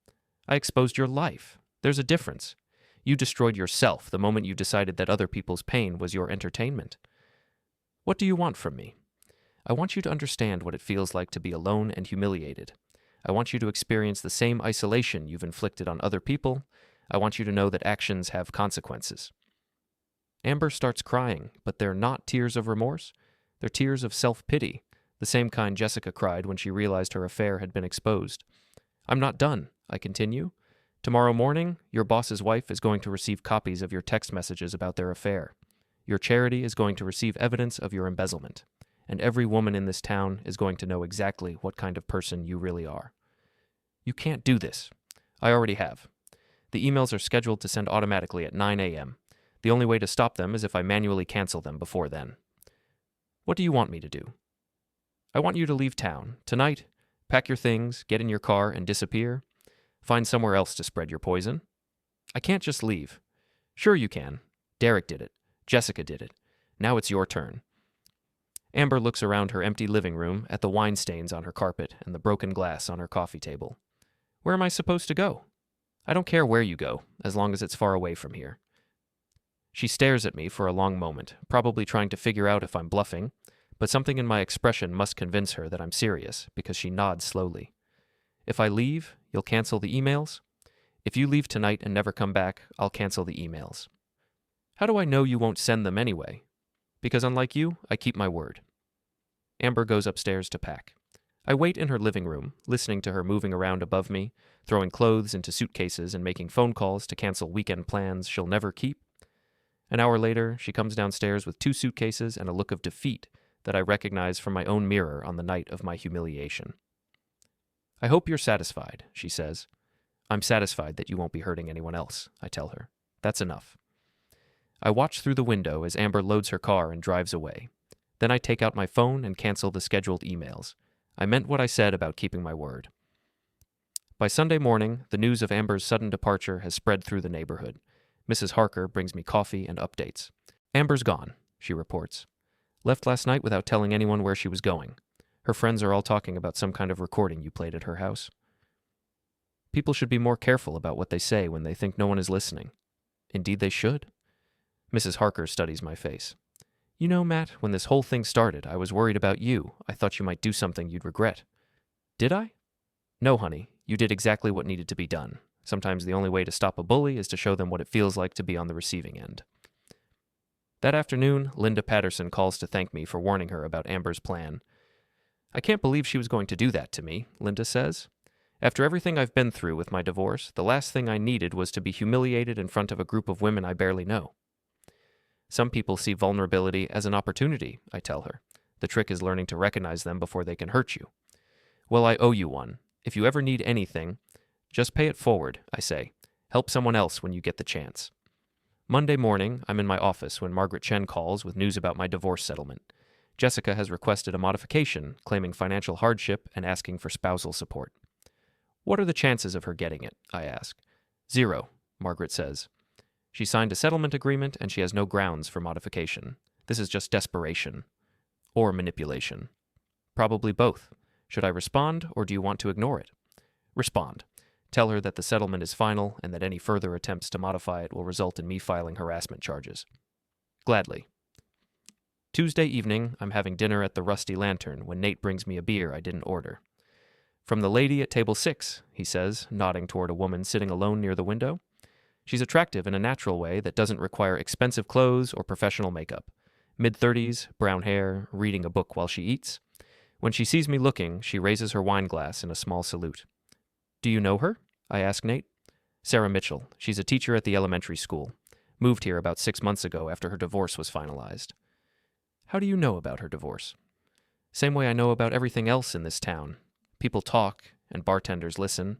I exposed your life. There's a difference. You destroyed yourself the moment you decided that other people's pain was your entertainment. What do you want from me? I want you to understand what it feels like to be alone and humiliated. I want you to experience the same isolation you've inflicted on other people. I want you to know that actions have consequences. Amber starts crying, but they're not tears of remorse. They're tears of self-pity, the same kind Jessica cried when she realized her affair had been exposed. I'm not done, I continue. Tomorrow morning, your boss's wife is going to receive copies of your text messages about their affair. Your charity is going to receive evidence of your embezzlement. And every woman in this town is going to know exactly what kind of person you really are. You can't do this. I already have. The emails are scheduled to send automatically at 9 a.m. The only way to stop them is if I manually cancel them before then. What do you want me to do? I want you to leave town. Tonight, pack your things, get in your car, and disappear. Find somewhere else to spread your poison. I can't just leave. Sure you can. Derek did it. Jessica did it. Now it's your turn. Amber looks around her empty living room at the wine stains on her carpet and the broken glass on her coffee table. Where am I supposed to go? I don't care where you go, as long as it's far away from here. She stares at me for a long moment, probably trying to figure out if I'm bluffing, but something in my expression must convince her that I'm serious, because she nods slowly. If I leave, you'll cancel the emails? If you leave tonight and never come back, I'll cancel the emails. How do I know you won't send them anyway? Because unlike you, I keep my word. Amber goes upstairs to pack. I wait in her living room, listening to her moving around above me, throwing clothes into suitcases and making phone calls to cancel weekend plans she'll never keep. An hour later, she comes downstairs with 2 suitcases and a look of defeat that I recognize from my own mirror on the night of my humiliation. I hope you're satisfied, she says. I'm satisfied that you won't be hurting anyone else, I tell her. That's enough. I watch through the window as Amber loads her car and drives away. Then I take out my phone and cancel the scheduled emails. I meant what I said about keeping my word. By Sunday morning, the news of Amber's sudden departure has spread through the neighborhood. Mrs. Harker brings me coffee and updates. Amber's gone, she reports. Left last night without telling anyone where she was going. Her friends are all talking about some kind of recording you played at her house. People should be more careful about what they say when they think no one is listening. Indeed, they should. Mrs. Harker studies my face. You know, Matt, when this whole thing started, I was worried about you. I thought you might do something you'd regret. Did I? No, honey. You did exactly what needed to be done. Sometimes the only way to stop a bully is to show them what it feels like to be on the receiving end. That afternoon, Linda Patterson calls to thank me for warning her about Amber's plan. I can't believe she was going to do that to me, Linda says. After everything I've been through with my divorce, the last thing I needed was to be humiliated in front of a group of women I barely know. Some people see vulnerability as an opportunity, I tell her. The trick is learning to recognize them before they can hurt you. Well, I owe you one. If you ever need anything, just pay it forward, I say. Help someone else when you get the chance. Monday morning, I'm in my office when Margaret Chen calls with news about my divorce settlement. Jessica has requested a modification, claiming financial hardship and asking for spousal support. What are the chances of her getting it? I ask. 0, Margaret says. She signed a settlement agreement and she has no grounds for modification. This is just desperation. Or manipulation. Probably both. Should I respond, or do you want to ignore it? Respond. Tell her that the settlement is final and that any further attempts to modify it will result in me filing harassment charges. Gladly. Tuesday evening, I'm having dinner at the Rusty Lantern when Nate brings me a beer I didn't order. From the lady at table 6, he says, nodding toward a woman sitting alone near the window. She's attractive in a natural way that doesn't require expensive clothes or professional makeup. Mid-30s, brown hair, reading a book while she eats. When she sees me looking, she raises her wine glass in a small salute. Do you know her? I ask Nate. Sarah Mitchell. She's a teacher at the elementary school. Moved here about 6 months ago after her divorce was finalized. How do you know about her divorce? Same way I know about everything else in this town. People talk, and bartenders listen.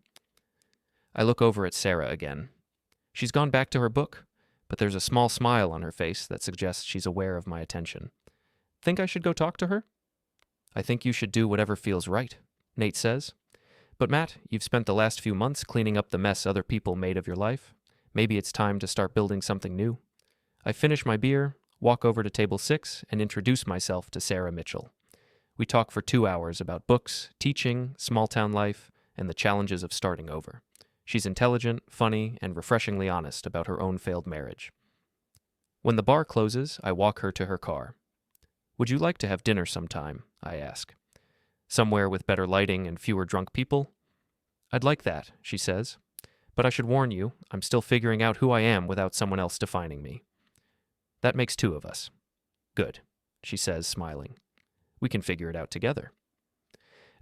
I look over at Sarah again. She's gone back to her book, but there's a small smile on her face that suggests she's aware of my attention. Think I should go talk to her? I think you should do whatever feels right, Nate says. But Matt, you've spent the last few months cleaning up the mess other people made of your life. Maybe it's time to start building something new. I finish my beer, walk over to table 6, and introduce myself to Sarah Mitchell. We talk for 2 hours about books, teaching, small-town life, and the challenges of starting over. She's intelligent, funny, and refreshingly honest about her own failed marriage. When the bar closes, I walk her to her car. Would you like to have dinner sometime? I ask. Somewhere with better lighting and fewer drunk people? I'd like that, she says. But I should warn you, I'm still figuring out who I am without someone else defining me. That makes 2 of us. Good, she says, smiling. We can figure it out together.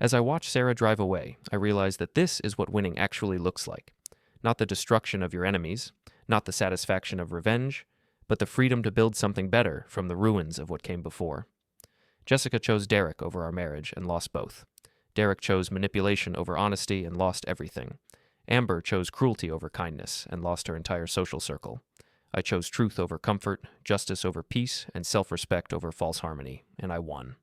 As I watch Sarah drive away, I realize that this is what winning actually looks like. Not the destruction of your enemies, not the satisfaction of revenge, but the freedom to build something better from the ruins of what came before. Jessica chose Derek over our marriage and lost both. Derek chose manipulation over honesty and lost everything. Amber chose cruelty over kindness and lost her entire social circle. I chose truth over comfort, justice over peace, and self-respect over false harmony, and I won.